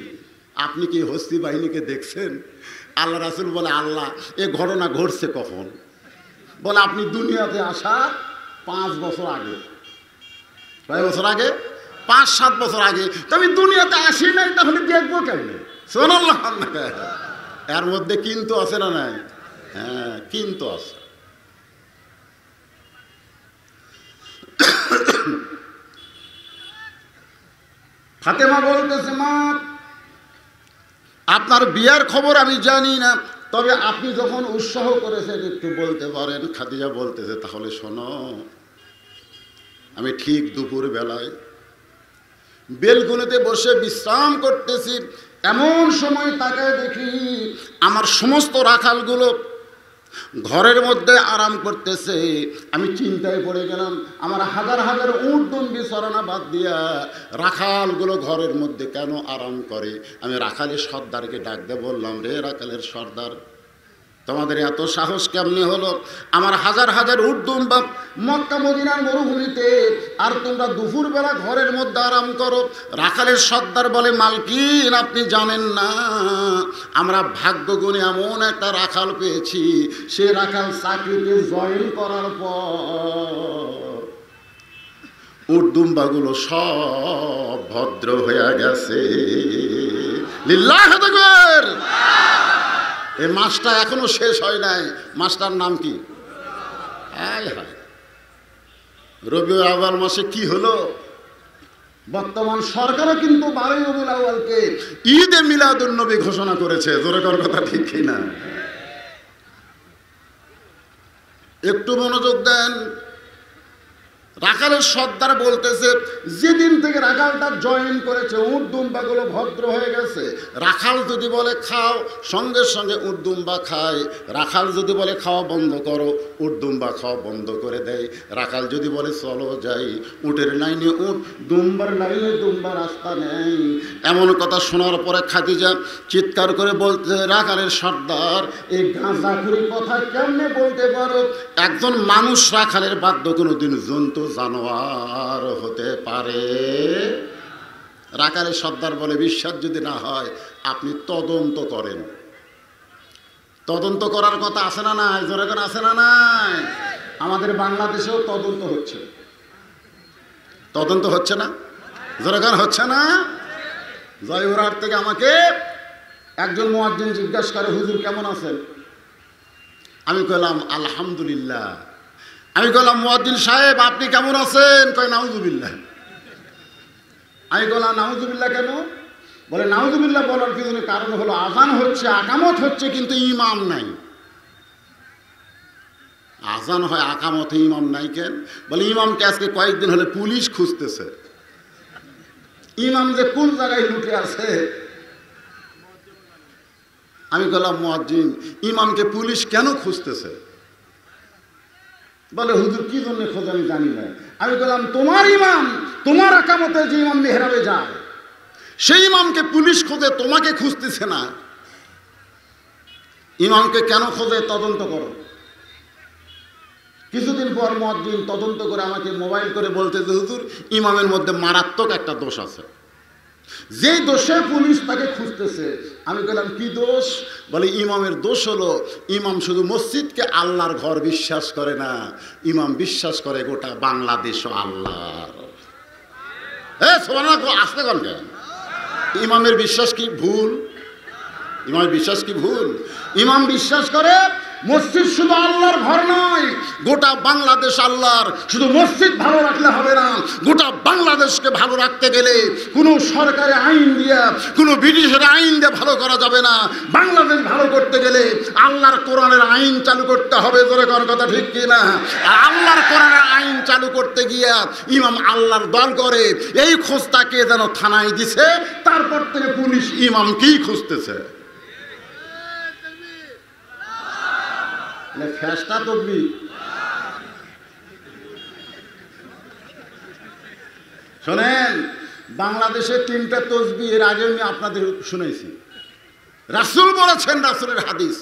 আপনি কি হস্তি বাহিনীকে দেখছেন? আল্লাহ রাসূল বলে, আল্লাহ এ ঘটনা ঘটছে কখন? বলে আপনি দুনিয়াতে আসার 5 বছর আগে। কয় বছর আগে? 5-7 বছর আগে। তো আমি দুনিয়াতে আসি নাই, তাহলে দেখবো কেমনে? সুবহানাল্লাহ। এর মধ্যে কিন্তু আছে না নাই? হ্যাঁ, কিন্তু আছে। ফাতেমা বলতেছে, মা আপনার বিয়ার খবর আমি জানি না, তবে আপনি যখন উৎসাহ করেছেন একটু বলতে পারেন। খাদিজা বলতেছে, তাহলে শোনো, আমি ঠিক দুপুর বেলায় বেলগুনিতে বসে বিশ্রাম করতেছি, এমন সময় তাকায় দেখি আমার সমস্ত রাখালগুলো ঘরের মধ্যে আরাম করতেছে। আমি চিন্তায় পড়ে গেলাম, আমার হাজার হাজার উট দুম্বি চরানা বাদ দিয়া রাখালগুলো ঘরের মধ্যে কেন আরাম করে? আমি রাখালের সর্দারকে ডাক দিয়ে বললাম, রে রাখালের সর্দার, তোমাদের এত সাহস কেমনে হলো? আমার হাজার হাজার উট দুম্বা মক্কা মদিনার মরুভূমিতে, আর তোমরা দুপুরবেলা ঘরের মধ্যে আরাম করো। রাখালের সর্দার বলে, মালকিন আপনি জানেন না, আমরা ভাগ্যগুণে এমন একটা রাখাল পেয়েছি, সে রাখাল চাকরিতে জয়েন করার পর উট দুম্বাগুলো সব ভদ্র হয়ে গেছে। লিল্লাহ তাকবীর। এই মাসটা এখনো শেষ হয় নাই। মাসটার নাম কি? হায় হায়, রবিউল আউয়াল মাসে কি হলো? বর্তমান সরকারও কিন্তু 12 রবিউল আউয়ালকে ঈদে মিলাদুন নবী ঘোষণা করেছে। জোরে কর কথা ঠিক কিনা? একটু মনোযোগ দেন। রাখালের সর্দার বলতেছে, যেদিন থেকে রাখালটা জয়েন করেছে উট দুম্বাগুলো ভদ্র হয়ে গেছে। রাখাল যদি বলে খাও, সঙ্গে সঙ্গে উট দুম্বা খায়। রাখাল যদি বলে খাওয়া বন্ধ করো, উট দুম্বা খাওয়া বন্ধ করে দেয়। রাখাল যদি বলে চলো যাই, উটের লাইনে উট, দুম্বার লাইনে দুম্বা রাস্তা নেই। এমন কথা শোনার পরে খাদিজা চিৎকার করে বলতে, রাখালের সর্দার এই গাঁজাখুরি কথা কেমনে বলতে পারো? একজন মানুষ রাখালের বাধ্য কোনোদিন জন্তু জানোয়ার হতে পারে? রাখালের সর্দার বলে, বিশ্বাস যদি না হয় আপনি তদন্ত করেন। তদন্ত করার কথা আছে না নাই? জোরে করে আছে না নাই? আমাদের বাংলাদেশেও তদন্ত হচ্ছে। তদন্ত হচ্ছে না? জোরে করে হচ্ছে না? জয়পুরহাট থেকে আমাকে একজন মুয়াজ্জিন জিজ্ঞাসা করে, হুজুর কেমন আছেন? আমি কইলাম আলহামদুলিল্লাহ। আমি বললাম, মুয়াজ্জিন সাহেব আপনি কেমন আছেন? কয় নাউজুবিল্লাহ। আমি বললাম, নাউজুবিল্লাহ কেন? বলে, নাউজুবিল্লাহ বলার পিছনে কারণ হলো আজান হচ্ছে, আকামত হচ্ছে, কিন্তু ইমাম নাই। আজান হয়, আকামতে ইমাম নাই কেন? বলে, ইমামকে আজকে কয়েকদিন হলে পুলিশ খুঁজতেছে। ইমাম যে কোন জায়গায় লুকে আছে। আমি বললাম, মুয়াজ্জিন ইমামকে পুলিশ কেন খুঁজতেছে? বলে, হুজুর কি জন্য খোঁজ আমি জানি না। আমি বললাম, তোমার ইমাম তোমার একামতে যে ইমাম মেহরাবে যায় সেই ইমামকে পুলিশ খোঁজে, তোমাকে খুঁজতেছে না। ইমামকে কেন খোঁজে? তদন্ত করো। কিছুদিন পর মুয়াজ্জিন তদন্ত করে আমাকে মোবাইল করে বলতে যে হুজুর ইমামের মধ্যে মারাত্মক একটা দোষ আছে, যেই দোষে পুলিশ তাকে খুঁজতেছে। আমি বললাম কি দোষ? বলে ইমামের দোষ হলো ইমাম শুধু মসজিদকে আল্লাহর ঘর বিশ্বাস করে না, ইমাম বিশ্বাস করে গোটা বাংলাদেশ আল্লাহর। আসতে কন কেন? ইমামের বিশ্বাস কি ভুল? ইমামের বিশ্বাস কি ভুল? ইমাম বিশ্বাস করে মসজিদ শুধু আল্লাহর ঘর নয়, গোটা বাংলাদেশ আল্লাহর। শুধু মসজিদ ভালো রাখলে হবে না, গোটা বাংলাদেশকে ভালো রাখতে গেলে কোনো সরকারি আইন দিয়ে, কোনো ব্রিটিশের আইন দিয়ে ভালো করা যাবে না। বাংলাদেশ ভালো করতে গেলে আল্লাহর কোরআনের আইন চালু করতে হবে। জোরে কোন কথা ঠিক কি না? আর আল্লাহর কোরআনের আইন চালু করতে গিয়া ইমাম আল্লাহর দল করে, এই খোঁজটাকে যেন থানায় দিছে। তারপর থেকে পুলিশ ইমামকেই খুঁজতেছে। ফেরেশতা তকবীর। শোনেন, বাংলাদেশে 3টা তসবিহ এর আগে আমি আপনাদের শুনেছি। রাসূল বলেছেন, রাসূলের হাদিস,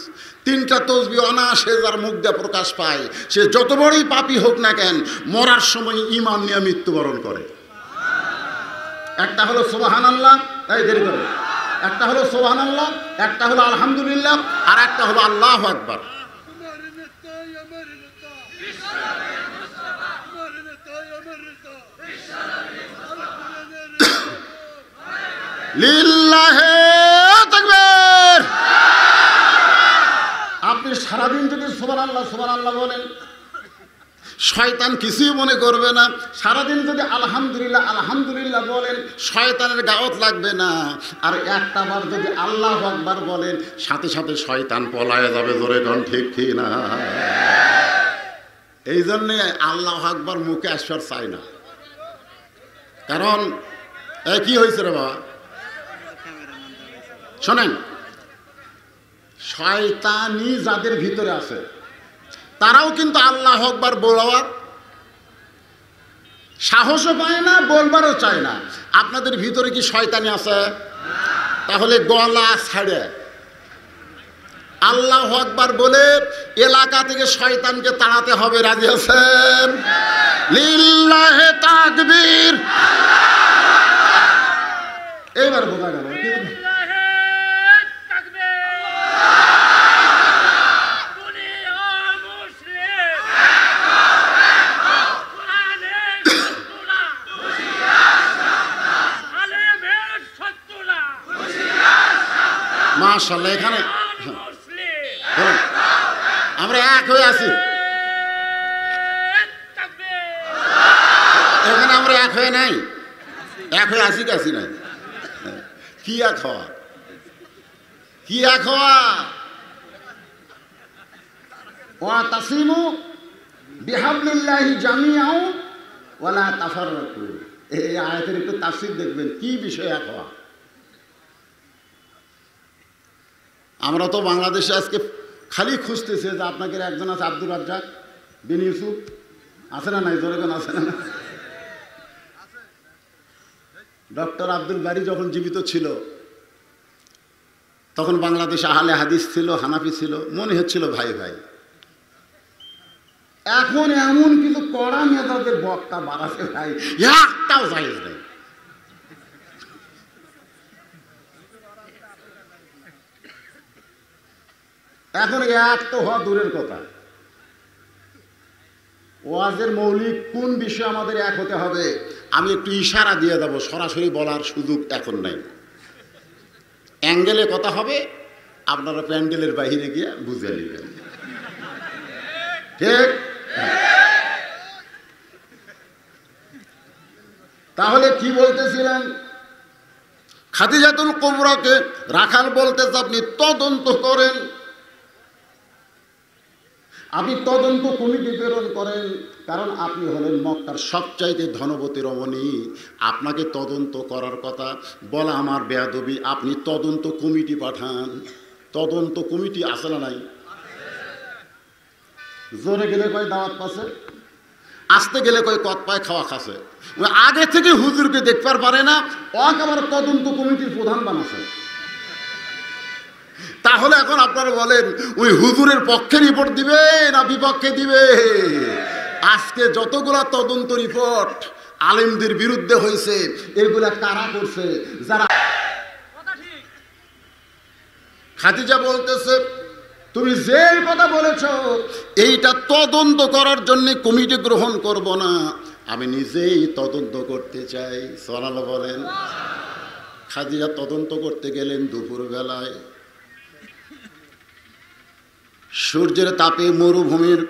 3টা তসবিহ অনায়াসে যার মুখ দিয়ে প্রকাশ পায়, সে যত বড়ই পাপী হোক না কেন, মরার সময় ঈমান নিয়ে মৃত্যুবরণ করে। একটা হলো সুবহানাল্লাহ, এই দেরি করে, একটা হলো সুবহানাল্লাহ, একটা হলো আলহামদুলিল্লাহ, আর একটা হলো আল্লাহু আকবার। লিল্লাহে তাকবীর। আপনি সারাদিন যদি সুবহানাল্লাহ সুবহানাল্লাহ বলেন, শয়তান কিছুই মনে করবে না। সারাদিন যদি আলহামদুলিল্লাহ আলহামদুলিল্লাহ বলেন, শয়তানের গাওয়াত লাগবে না। আর একটা বার যদি আল্লাহু আকবার বলেন, সাথে সাথে শয়তান পলায়ে যাবে। জোরে কোন ঠিক কি না? এই জন্যে আল্লাহু আকবার মুখে আসবার চাই না। কারণ কি হয়েছে রে বাবা? শোনেন, শয়তানি যাদের ভিতরে আছে তারাও কিন্তু আল্লাহু আকবার বলার সাহসও পায় না, বলবারও চায় না। আপনাদের ভিতরে কি শয়তানি আছে? তাহলে গলা ছাড়ে আল্লাহু আকবার বলে এলাকা থেকে শয়তানকে তাড়াতে হবে। রাজি আছেন? লিল্লাহে তাকবীর। এইবার বোঝা গেল। মাশাআল্লাহ, এখানে আমরা এক হয়ে আছি। এখানে আমরা এক হয়ে নাই, এক হয়ে আসি কাছি নাই। কি এক হওয়া? কি এক হওয়া? ওয়াতাসিমু বিহাবলিল্লাহি জামিআন ওয়ালা তাফাররাকু। এই আয়াতের একটু তাফসীর দেখবেন, কি বিষয় এক হওয়া। আমরা তো বাংলাদেশে আজকে খালি খুঁজতেছে যে আপনাদের একজন আছে আব্দুর রাজ্জাক বিন ইউসুফ, আছে না নাই? জোরে কোন আছে না? ডক্টর আব্দুল বারী যখন জীবিত ছিল তখন বাংলাদেশে আহলে হাদিস ছিল, হানাফি ছিল, মনে হচ্ছিল ভাই ভাই। এখন এমন কিছু কড়া মেধাদের বক্তা বাড়াছে ভাই, একটাও জায়েজ নেই। এখন এক তো হওয়া দূরের কথা, ওয়াজের মৌলিক কোন বিষয়ে আমাদের এক হতে হবে আমি একটু ইশারা দিয়ে দেব, সরাসরি বলার সুযোগ এখন নাই। অ্যাঙ্গেলে কথা হবে, আপনারা প্যান্ডেলের বাইরে গিয়ে বুঝে নেবেন। ঠিক? তাহলে কি বলতেছিলেন? খাদিজাতুল কুবরাকে রাখাল বলতেছে আপনি তদন্ত করেন, আপনি তদন্ত কমিটি প্রেরণ করেন, কারণ আপনি হলেন মক্কার সবচাইতে ধনবতী রমণী। আপনাকে তদন্ত করার কথা বলা আমার বেয়াদবি। আপনি তদন্ত কমিটি পাঠান। তদন্ত কমিটি আছে না নাই? জোরে গেলে কয় দাওয়াত পাচ্ছে, আসতে গেলে কয় কত পায় খাওয়া খাচ্ছে। আগে থেকে হুজুরকে দেখতে পারে না, একেবারে তদন্ত কমিটির প্রধান বানাচ্ছে। তাহলে এখন আপনারা বলেন ওই হুজুরের পক্ষে রিপোর্ট দিবে না বিপক্ষে দিবে? আজকে যতগুলা তদন্ত রিপোর্ট আলেমদের বিরুদ্ধে হয়েছে, এগুলা কারা করছে? যারা খাদিজা বলতেছে, তুমি যে কথা বলেছ এইটা তদন্ত করার জন্য কমিটি গ্রহণ করব না, আমি নিজেই তদন্ত করতে চাই। সুবহানাল্লাহ বলেন। খাদিজা তদন্ত করতে গেলেন দুপুর বেলায়। সূর্যের তাপে মরুভূমির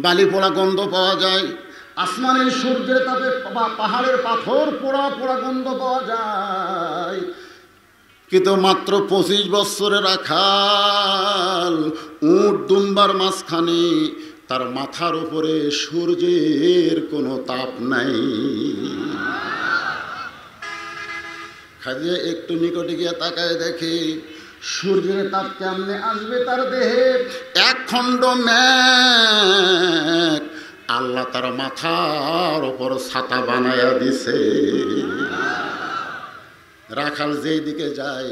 বালি পোড়া গন্ধ পাওয়া যায়, আসমানের সূর্যের তাপে পাহাড়ের পাথর পোড়া পোড়া গন্ধ পাওয়া যায়। কিন্তু মাত্র 25 বছরে রাখাল উট দুম্বার মাঝখানে, তার মাথার উপরে সূর্যের কোনো তাপ নাই। খাদিজা একটু নিকটে গিয়ে তাকায় দেখে সূর্যের তাপ কেমনে আসবে তার দেহে। এক খণ্ড মেঘ আল্লাহ তার মাথার উপর ছাতা বানায়া দিছে। রাখাল যেই দিকে যায়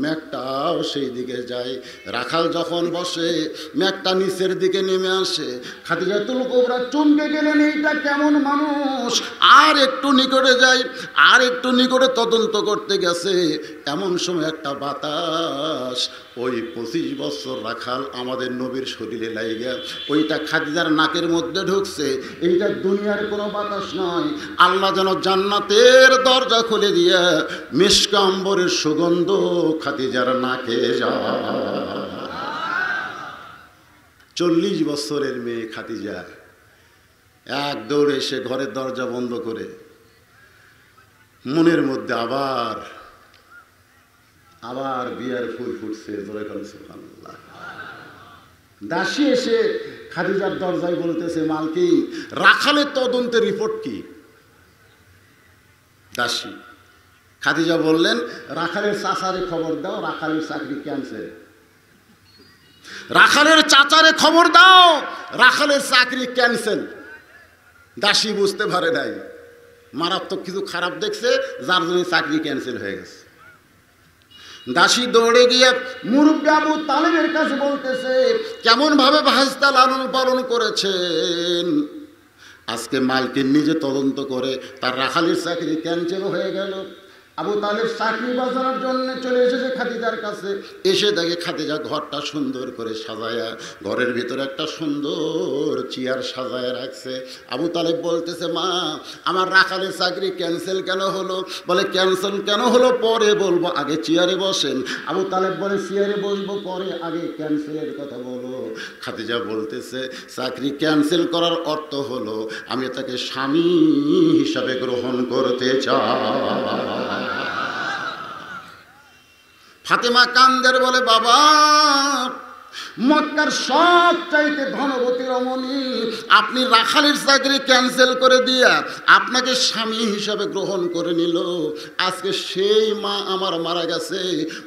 মেঘটাও সেই দিকে যায়। রাখাল যখন বসে মেঘটা নিচের দিকে নেমে আসে। খাদিজাতুল কুবরা চমকে গেলেন, এইটা কেমন মানুষ? আর একটু নিকটে যাই, আর একটু নিকটে তদন্ত করতে গেছে। এমন সময় একটা বাতাস ওই 25 বছর রাখাল আমাদের নবীর শরীরে লাইগা ওইটা খাদিজার নাকের মধ্যে ঢুকছে। এইটা দুনিয়ার কোনো বাতাস নয়, আল্লাহ যেন জান্নাতের দরজা খুলে দিয়া মিশক আম্বরের সুগন্ধ খাদিজার নাকে যায়। 40 বছরের মেয়ে খাদিজা এক দৌড়ে এসে ঘরের দরজা বন্ধ করে মনের মধ্যে আবার বিয়ার ফুল ফুটছে। সুবহানাল্লাহ। দাসী এসে খাদিজার দরজায় বলতেছে, মালকিন রাখালের তদন্তের রিপোর্ট কি? দাসী খাদিজা বললেন, রাখালের চাচারে খবর দাও, রাখালের চাকরি ক্যান্সেল। রাখালের চাচারে খবর দাও, রাখালের চাকরি ক্যান্সেল। দাসী বুঝতে পারে নাই, মারাত্মক কিছু খারাপ দেখছে, যার জন্য চাকরি ক্যান্সেল হয়ে গেছে। দাসী দৌড়ে গিয়ে মুরব্বী আবু তালেবের কাছে বলতেছে, কেমন ভাবে ভাজতা লালন পালন করেছেন, আজকে মালকিন নিজে তদন্ত করে তার রাখালের চাকরি ক্যান্সেল হয়ে গেল। আবু তালেব চাকরি বাজানোর জন্য চলে এসেছে খাদিজার কাছে। এসে দেখে খাদিজা ঘরটা সুন্দর করে সাজায়া, ঘরের ভিতরে একটা সুন্দর চেয়ার সাজায় রাখছে। আবু তালেব বলতেছে, মা আমার রাখালের চাকরি ক্যান্সেল কেন হলো? বলে, ক্যান্সেল কেন হলো পরে বলবো, আগে চেয়ারে বসেন। আবু তালেব বলে, চেয়ারে বসবো পরে, আগে ক্যান্সেলের কথা বলো। খাদিজা বলতেছে, চাকরি ক্যান্সেল করার অর্থ হলো আমি তাকে স্বামী হিসাবে গ্রহণ করতে চাই। ফাতেমা কান্দের বলে, বাবা মক্কার সব চাইতে ধনবতী রমণী আপনি রাখালের চাকরি ক্যান্সেল করে দিয়া আপনাকে স্বামী হিসাবে গ্রহণ করে নিল। আজকে সেই মা আমার মারা গেছে,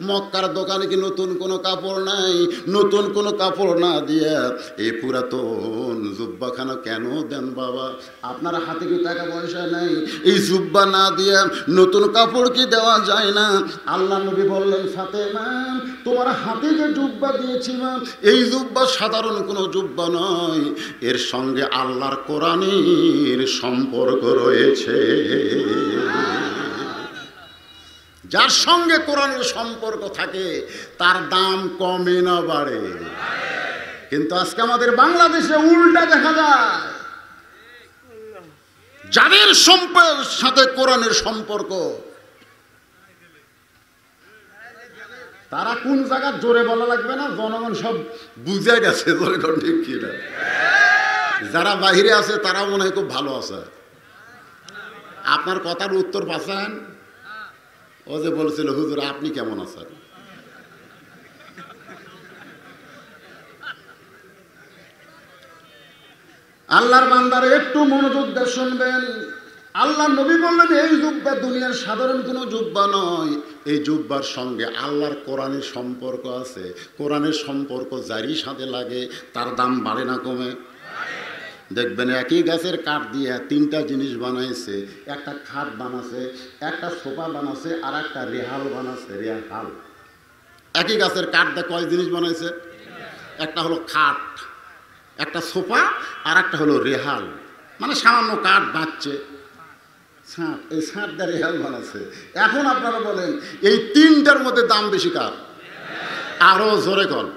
মক্কার দোকানে কি নতুন কোনো কাপড় নাই? নতুন কোনো কাপড় না দিয়া এই পুরাতন জুব্বাখানা কেন দেন বাবা? আপনার হাতে কি টাকা পয়সা নাই? এই জুব্বা না দিয়া নতুন কাপড় কি দেওয়া যায় না? আল্লাহ নবী বললেন, ফাতেমা তোমার হাতে যে জুব্বা দিয়েছি মা, এই জুব্বা সাধারণ কোনো জুব্বা নয়, এর সঙ্গে আল্লাহর কোরআনের সম্পর্ক রয়েছে। যার সঙ্গে কোরআনের সম্পর্ক থাকে তার দাম কমে না বাড়ে। কিন্তু আজকে আমাদের বাংলাদেশে উল্টা দেখা যায়, যাদের সাথে কোরআনের সম্পর্ক তারা কোন জায়গা জোরে বলা লাগবে না, জনগণ সব বুঝে গেছে। জোরে ঠিক কি না? যারা বাহিরে আছে তারা মনে হয় খুব ভালো আছে। আপনার কথার উত্তর পাচ্ছেন? ও যে বলছিল, হুজুর আপনি কেমন আছেন? আল্লাহর বান্দারা একটু মনোযোগ দিয়ে শুনবেন। আল্লাহ নবী বললেন, এই জুব্বা দুনিয়ার সাধারণ কোনো জুব্বা নয়, এই জুব্বার সঙ্গে আল্লাহর কোরআনের সম্পর্ক আছে। কোরআনের সম্পর্ক যারই সাথে লাগে তার দাম বাড়ে না কমে? দেখবেন একই গাছের কাঠ দিয়ে তিনটা জিনিস বানাইছে, একটা খাট বানাছে, একটা সোফা বানাছে, আর একটা রেহাল বানাছে। রেহাল একই গাছের কাঠ দিয়ে কয় জিনিস বানাইছে? একটা হলো খাট, একটা সোফা, আর একটা হলো রেহাল, মানে সামান্য কাঠ বাঁচছে ছাঁট, এই ছাঁট দিয়ে রেহাল বানাচ্ছে। এখন আপনারা বলেন এই তিনটার মধ্যে দাম বেশি কার? আরো জোরে কর।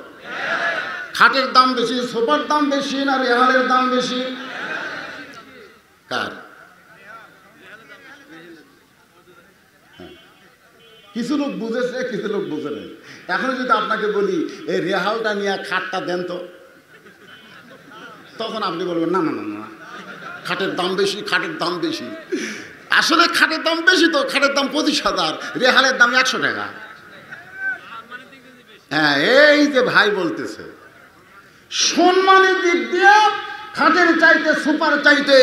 খাটের দাম বেশি, সোফার দাম বেশি, না রেহালের দাম বেশি? কার? কিছু লোক বুঝেছে, কিছু লোক বুঝে নেই। এখন যদি আপনাকে বলি এই রেহালটা নিয়ে খাটটা দেন তো, তখন আপনি বলবেন না না না না, খাটের দাম বেশি, খাটের দাম বেশি। আসলে খাটের দাম বেশি তো, খাটের দাম 25,000, রেহালের দাম 100 টাকা। হ্যাঁ, এই যে ভাই বলতেছে সম্মানের দিক দিয়ে খাটের চাইতে, সুপার চাইতে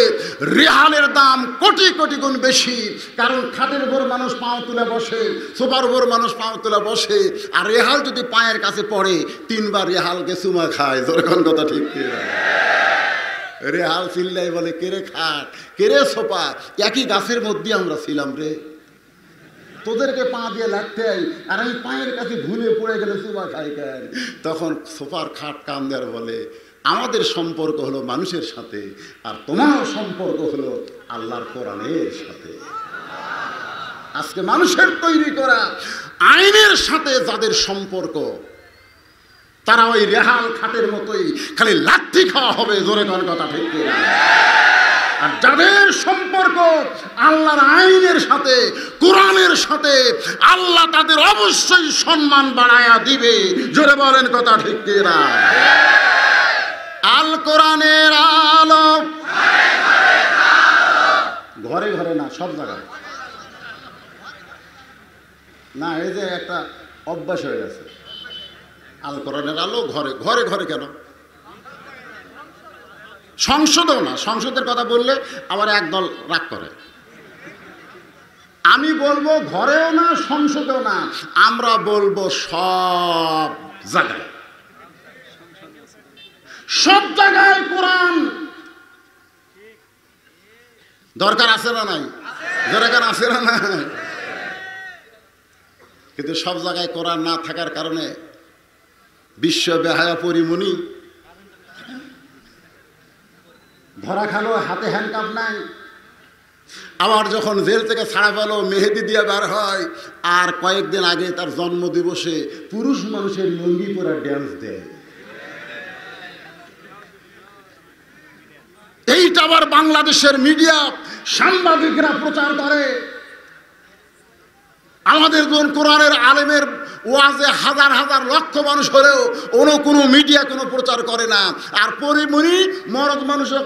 রেহালের দাম কোটি কোটি গুণ বেশি। কারণ খাটের উপর মানুষ পাও তুলে বসে, সুপার উপর মানুষ পাও তুলে বসে, আর রেহাল যদি পায়ের কাছে পড়ে 3 বার রেহালকে চুমা খায়। যেরকম কথা ঠিক কি? রেহাল চিল্লাই বলে কেরে খাট, কেরে সোফা, একই গাছের মধ্যে আমরা ছিলাম রে, তোদেরকে পা দিয়ে লাগতে, আর আমি পায়ের কাছে ভুলে পড়ে গেলে চুমা খাই কেন? তখন সোফার খাট কান দেওয়ার বলে আমাদের সম্পর্ক হলো মানুষের সাথে, আর তোমার সম্পর্ক হলো আল্লাহর কোরআনের সাথে। আজকে মানুষের তৈরি করা আইনের সাথে যাদের সম্পর্ক, তারা ওই রেহাল খাটের মতোই খালি লাথি খাওয়া হবে। জোরে কোন কথা ঠিক কিনা? আর যাদের সম্পর্ক আল্লাহর আইনের সাথে, কোরআনের সাথে, আল্লাহ তাদের অবশ্যই সম্মান বাড়ায়া দিবে। জোরে বলেন কথা ঠিক কিনা? আল কোরআনের আলো ঘরে ঘরে না, সব জায়গায় না। এই যে একটা অভ্যাস হয়ে গেছে, আল কোরআনের আলো ঘরে ঘরে ঘরে। কেন? সংসদেও না। সংসদের কথা বললে আবার একদল রাগ করে। আমি বলবো ঘরেও না, সংসদেও না, আমরা বলবো সব জায়গায়। সব জায়গায় কোরআন দরকার আছে না নাই? দরকার আছে না নাই? কিন্তু সব জায়গায় কোরআন না থাকার কারণে বিশ্ব বেহায়া পরিমণি ধরা খালো, হাতে হ্যান্ডকাপ নাই। আবার যখন জেল থেকে ছাড়া পেল, মেহেদি দিয়ে বের হয়, আর কয়েকদিন আগে তার জন্মদিবসে পুরুষ মানুষের লুঙ্গি পরা ড্যান্স দেয়। এইটা আবার বাংলাদেশের মিডিয়া সাংবাদিকরা প্রচার করে। আমাদের কোরআনের আলেমের ওয়াজে হাজার হাজার লক্ষ মানুষ হলেও কোনো মিডিয়া কোনো প্রচার করে না। আর পরিমণি মরদ মানুষের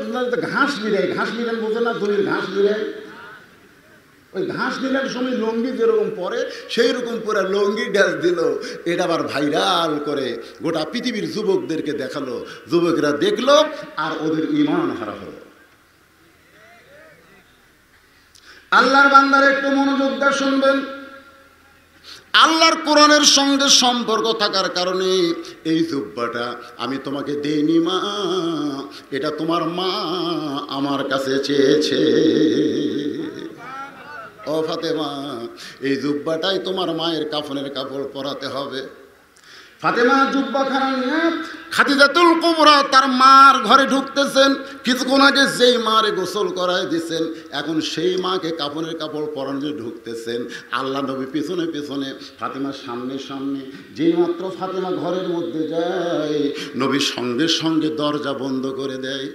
ঘাস মিলে, ঘাস মিলেন বোঝে না, দড়ির ঘাস মিলে, ওই ঘাস মিলের সময় লুঙ্গি যেরকম পরে সেই রকম পুরো লুঙ্গি ড্যান্স দিল। এটা আবার ভাইরাল করে গোটা পৃথিবীর যুবকদেরকে দেখালো। যুবকরা দেখলো আর ওদের ঈমান হারা হলো। আল্লাহর বান্দারা একটু মনোযোগ দিয়ে শুনবেন। আল্লাহর কোরআনের সঙ্গে সম্পর্ক থাকার কারণে এই জুব্বাটা আমি তোমাকে দেইনি মা, এটা তোমার মা আমার কাছে চেয়েছে। ও ফাতেমা, এই জুব্বাটাই তোমার মায়ের কাফনের কাপড় পরাতে হবে। ফাতেমা জুব্বাখানা নিয়ে খাদিজাতুল কুবরা তার মার ঘরে ঢুকতেছেন। কিছুক্ষণ আগে যেই মারে গোসল করায় দিয়েছেন, এখন সেই মাকে কাফনের কাপড় পরানো ঢুকতেছেন। আল্লাহ নবী পিছনে পিছনে, ফাতেমার সামনে সামনে। যেই মাত্র ফাতেমা ঘরের মধ্যে যায়, নবী সঙ্গে সঙ্গে দরজা বন্ধ করে দেয়।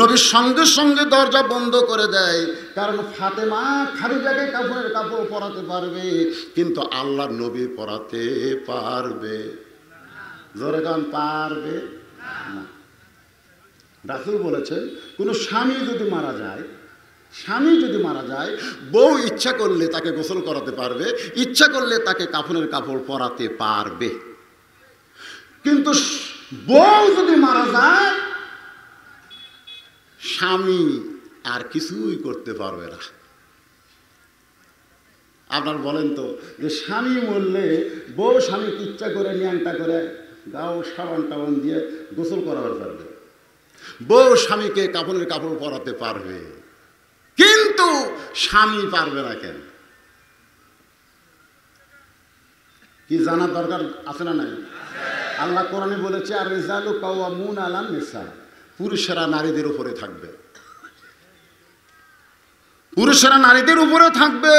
নবীর সঙ্গে সঙ্গে দরজা বন্ধ করে দেয়, কারণ ফাতেমা খাদিজাকে কাফনের কাপড় পরাতে পারবে, কিন্তু আল্লাহর নবী পরাতে পারবে? জোরে গান পারবে না। রাসূল বলেছেন কোনো স্বামী যদি মারা যায়, বউ ইচ্ছা করলে তাকে গোসল করাতে পারবে, ইচ্ছা করলে তাকে কাফনের কাপড় পরাতে পারবে। কিন্তু বউ যদি মারা যায়, স্বামী আর কিছুই করতে পারবে না। আপনার বলেন তো, যে স্বামী মরলে বউ স্বামীকে ইচ্ছা করে ন্যাংটা করে গাও সাবান টাবান দিয়ে গোসল করাবার পারবে? বউ স্বামীকে কাফনের কাপড় পরাতে পারবে, কিন্তু স্বামী পারবে না কেন? কি জানার দরকার আছে না নাই? আল্লাহ কোরআনে বলেছে, আর রিজালু কাওয়ামুন আলান নিসা, পুরুষেরা নারীদের উপরে থাকবে, পুরুষেরা নারীদের উপরে থাকবে।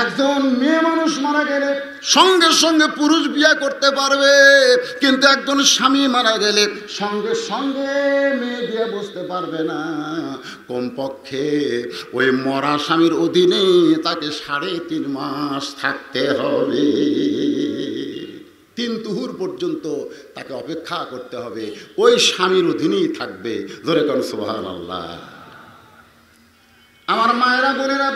একজন মেয়ে মানুষ মারা গেলে সঙ্গে সঙ্গে পুরুষ বিয়ে করতে পারবে, কিন্তু একজন স্বামী মারা গেলে সঙ্গে সঙ্গে মেয়ে বিয়ে বসতে পারবে না। কমপক্ষে ওই মরা স্বামীর অধীনে তাকে 3.5 মাস থাকতে হবে, 3 তুহুর পর্যন্ত তাকে অপেক্ষা করতে হবে, ওই স্বামীর অধীনেই থাকবে। জোরে কোন সুবহানাল্লাহ। আমার মায়েরা বোনেরা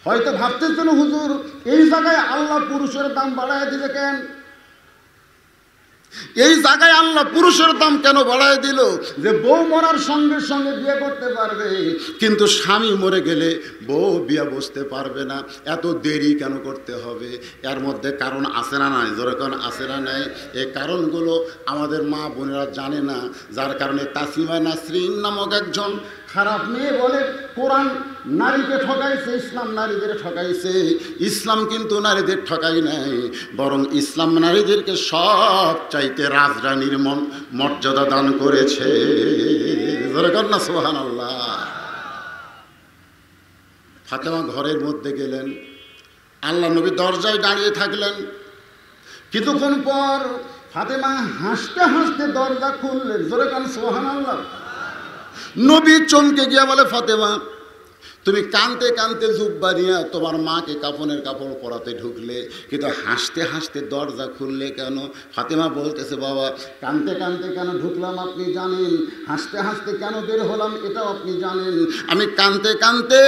হয়তো ভাবতেছেন, হুজুর এই জায়গায় আল্লাহ পুরুষের দাম বাড়ায় দিলে কেন? এই জায়গায় আল্লাহ পুরুষের দাম কেন বাড়ায় দিল? যে বউ মরার সঙ্গে সঙ্গে বিয়ে করতে পারবে, কিন্তু স্বামী মরে গেলে বউ বিয়ে বসতে পারবে না, এত দেরি কেন করতে হবে? এর মধ্যে কারণ আছে না নাই? যেরকম আছে না নাই? এই কারণগুলো আমাদের মা বোনেরা জানে না, যার কারণে তাসলিমা নাসরিন নামক একজন খারাপ মেয়ে বলে কোরআন নারীকে ঠকাইছে, ইসলাম নারীদের ঠকাইছে। ইসলাম কিন্তু নারীদের ঠকাই নাই, বরং ইসলাম নারীদেরকে সব চাইতে রাজরানীর মর্যাদা দান করেছে। না সুবহানাল্লাহ। ফাতেমা ঘরের মধ্যে গেলেন, আল্লাহ নবী দরজায় দাঁড়িয়ে থাকলেন। কিছুক্ষণ পর ফাতেমা হাসতে হাসতে দরজা খুললেন। জোরে কান সুবহানাল্লাহ। নবী চমকে গিয়া বলে, ফাতেমা তুমি কানতে কানতে জুব্বা নিয়ে তোমার মাকে কাফনের কাপড় পরাতে ঢুকলে, কিন্তু হাসতে হাসতে দরজা খুললে কেন? ফাতেমা বলতেছে, বাবা কানতে কানতে কেন ঢুকলাম আপনি জানেন, হাসতে হাসতে কেন বের হলাম এটাও আপনি জানেন। আমি কানতে কানতে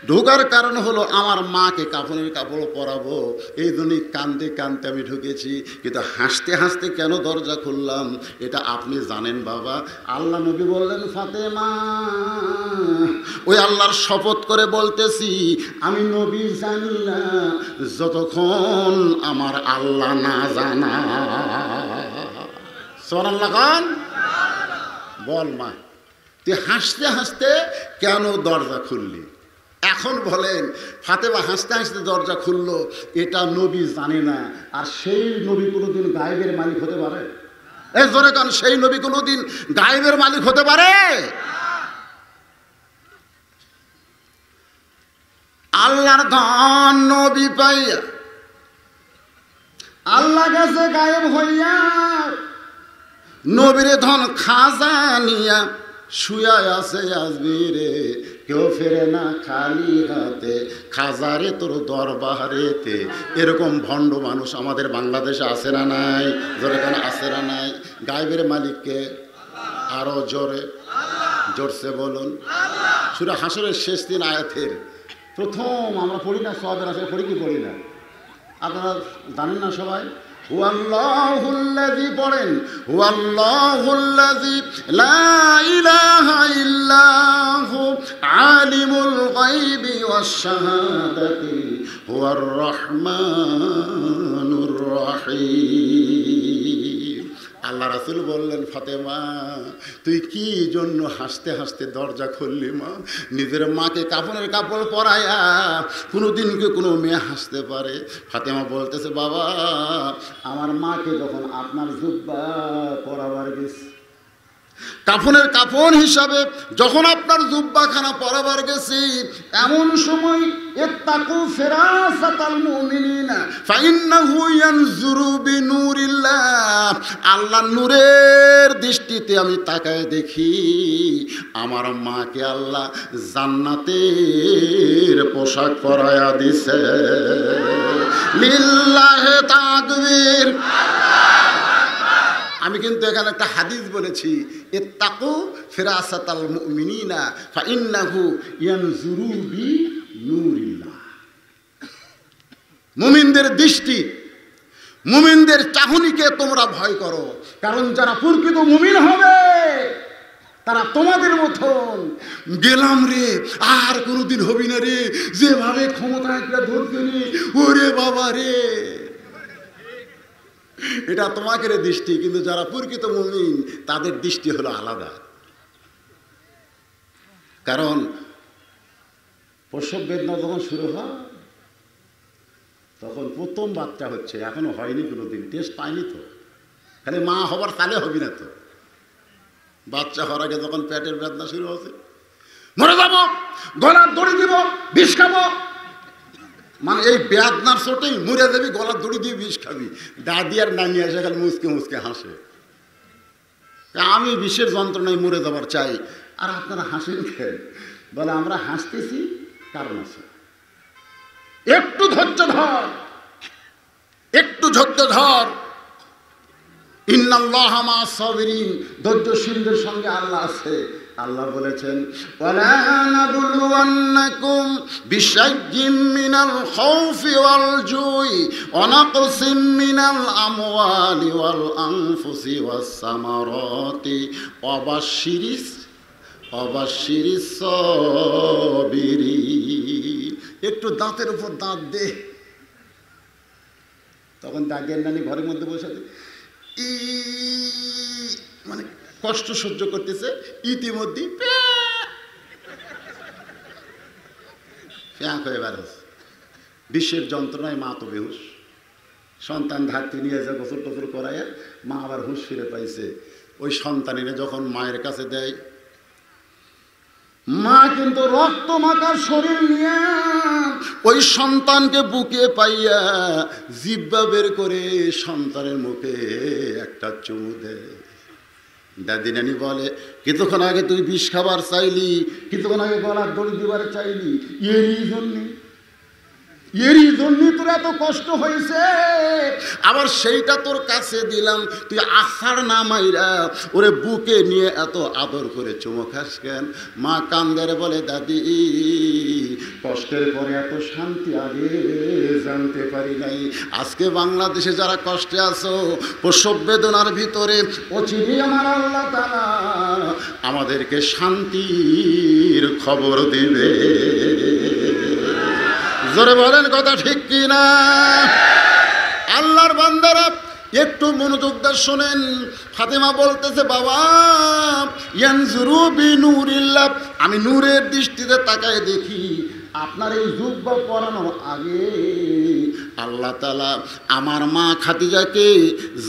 ঢোকার কারণ হলো আমার মাকে কাফনের কাপড় পরাবো, এই জন্যই কানতে কানতে আমি ঢুকেছি, কিন্তু হাসতে হাসতে কেন দরজা খুললাম এটা আপনি জানেন বাবা। আল্লাহ নবী বললেন, ফাতেমা ওই আল্লাহর শপথ করে বলতেছি, আমি নবী জানি না যতক্ষণ আমার আল্লাহ না জানা। সুবহানাল্লাহ খান বল। মা তুই হাসতে হাসতে কেন দরজা খুললি? এখন বলেন, ফাতেমা হাসতে হাসতে দরজা খুললো, এটা নবী জানে না। আর সেই নবী কোনোদিন গায়েবের মালিক হতে পারে? এই জোরে কান, সেই নবী কোনোদিন গায়েবের মালিক হতে পারে? আল্লাহর ধন নবী পাইয়া আল্লাহ গেছে গায়েব হইয়া, নবীর ধন খাজা নিয়া শুয়া আছে আজমিরে, কেউ ফেরে না খালি হাতে, খাজারে তোর দরবারেতে। এরকম ভণ্ড মানুষ আমাদের বাংলাদেশে আছে না নাই? যেরকম আছে না নাই? গায়েবের মালিককে আরো জোরে জোরসে বলুন। সূরা হাশরের শেষ 3 আয়াতের প্রথম আমরা পড়ি না, সওয়াবের আছে পড়ি কি পড়ি না? আপনারা জানেন না সবাই? হুয়াল্লাহুল্লাযী পড়েন, হুয়াল্লাহুল্লাযী লা ইলাহা ইল্লাহু আলিমুল গায়বি ওয়াশ শাহাদাতি হুয়ার রহমানুর রহিম। আল্লাহ রাসূল বললেন, ফাতেমা তুই কি জন্য হাসতে হাসতে দরজা খুললি? মা নিজের মাকে কাফনের কাপড় পরায়া কোনোদিন কি কোনো মেয়ে হাসতে পারে? ফাতেমা বলতেছে, বাবা আমার মাকে যখন আপনার জুব্বা পরাবার গেছি, কাফনের কাফন হিসাবে যখন আপনার জুব্বাখানা পরাবার গেছি, এমন সময় ইত্তাকু ফিরাসাতাল মুমিনিনা ফাইন্নাহু ইয়ানজুরু বিনুরিল্লাহ, আল্লাহর নূরের দৃষ্টিতে আমি তাকায় দেখি আমার মাকে আল্লাহ জান্নাতের পোশাক পরায়া দিছে। লিল্লাহি তাকবীর। আমি কিন্তু এখানে একটা হাদিস বলেছি, ইত্তাকু ফিরাসাতাল মুমিনিনা ফাইন্নাহু ইয়ানজুরু বিনুরিল্লাহ। মুমিনদের দৃষ্টি, মুমিনদের চাহনিকে তোমরা ভয় করো, কারণ যারা প্রকৃত মুমিন হবে তারা তোমাদের মতন গেলাম রে আর কোনোদিন হবি না রে, যেভাবে ক্ষমতা একটা ধরতে রে, ওরে বাবা রে, এটা তোমাদের দৃষ্টি, কিন্তু যারা প্রকৃত মুমিন তাদের দৃষ্টি হলো আলাদা। কারণ প্রসব বেদনা যখন শুরু হয় তখন প্রথম বাচ্চা হচ্ছে, এখনো হয়নি, কোনোদিন টেস্ট পাইনি তো, খালি মা হবার তালে হবি না তো। বাচ্চা হওয়ার আগে যখন পেটের বেদনা শুরু হচ্ছে, মরে যাব, গলার দড়ি দিব, বিষ খাবো, মানে এই বেদনার চোটেই মরে যাবি, গলার দড়ি দিয়ে বিষ খাবি। দাদি আর নানি এসে খালি মুসকে মুসকে হাসে, আমি বিষের যন্ত্রণায় মরে যাবার চাই, আর আপনারা হাসেন খেয়ে। বলে আমরা হাসতেছি কারণ আছে, একটু ধৈর্য ধর, একটু ধৈর্য ধর। ইন্নাল্লাহা মা'আস সাবিরিন, ধৈর্যশীলদের সঙ্গে আল্লাহ আছে। আল্লাহ বলেছেন ওয়ালা নাবলুওয়ান্নাকুম বিশাইয়্যিম মিনাল খাউফি ওয়াল জুই ওয়া নাকসিম মিনাল আমওয়ালি ওয়াল আনফুসি ওয়াস সামারাতি ওয়া বাশশিরিস সাবিরিন। একটু দাঁতের উপর দাঁত দে। তখন দাগের নানি ঘরের মধ্যে বসে আছে, মানে কষ্ট সহ্য করতেছে, ইতিমধ্যে হয়ে বেরোস। বিশ্বের যন্ত্রণায় মা তো বেহুশ, সন্তান ধাত্রী নিয়ে যা গোসল টোসল করায় মা আবার হুঁশ ফিরে পাইছে। ওই সন্তানিনে যখন মায়ের কাছে দেয়, মা কিন্তু রক্ত মাখার শরীর নিয়ে ওই সন্তানকে বুকে পাইয়া জিহ্বা বের করে সন্তানের মুখে একটা চুমু দেয়। দাদি নানি বলে কিছুক্ষণ আগে তুই বিষ খাবার চাইলি, কিছুক্ষণ আগে গলার দড়ি দিবার চাইলি, এরই জন্য তোর এত কষ্ট হয়েছে, আবার সেইটা তোর কাছে দিলাম, তুই আসার না মাইরা ওরে বুকে নিয়ে এত আদর করে চুমো খাস কেন? মা কান্দারে বলে দাদি কষ্টের পরে এত শান্তি আগে জানতে পারি নাই। আজকে বাংলাদেশে যারা কষ্টে আছো, প্রসব বেদনার ভিতরে অচিরে আমার আল্লাহ তাআলা আমাদেরকে শান্তির খবর দিবে। জোরে বলেন কথা ঠিক কি না? আল্লাহর বান্দারা একটু মনোযোগ দিয়ে শোনেন। ফাতেমা বলতেছে বাবা ইয়ানজুরু বিনুরিল্লাহ, আমি নূরের দৃষ্টিতে তাকায় দেখি আপনার এই জুব্বা পরানোর আগে আল্লাহ তাআলা আমার মা খাদিজাকে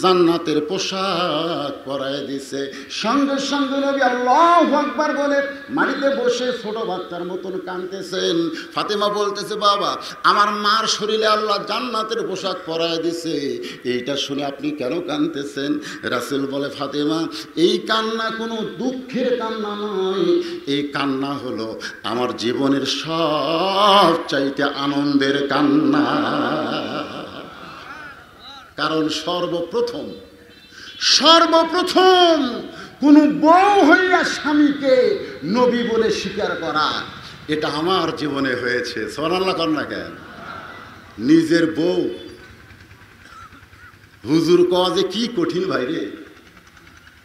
জান্নাতের পোশাক পরায় দিছে। সঙ্গে সঙ্গে নবী আল্লাহু আকবার বলে মাটিতে বসে ছোট বাচ্চার মতন কাঁদতেছেন। ফাতেমা বলতেছে বাবা আমার মার শরীরে আল্লাহ জান্নাতের পোশাক পরায় দিছে, এইটা শুনে আপনি কেন কাঁদতেছেন? রাসূল বলে ফাতেমা এই কান্না কোনো দুঃখের কান্না নয়, এই কান্না হলো আমার জীবনের সব চাইতে আনন্দের কান্না। কারণ সর্বপ্রথম কোন বউ হইয়া স্বামীকে নবী বলে স্বীকার করা, এটা আমার জীবনে হয়েছে। সুবহানাল্লাহ কর না কেন? নিজের বউ হুজুর কওয়া যে কি কঠিন ভাইরে,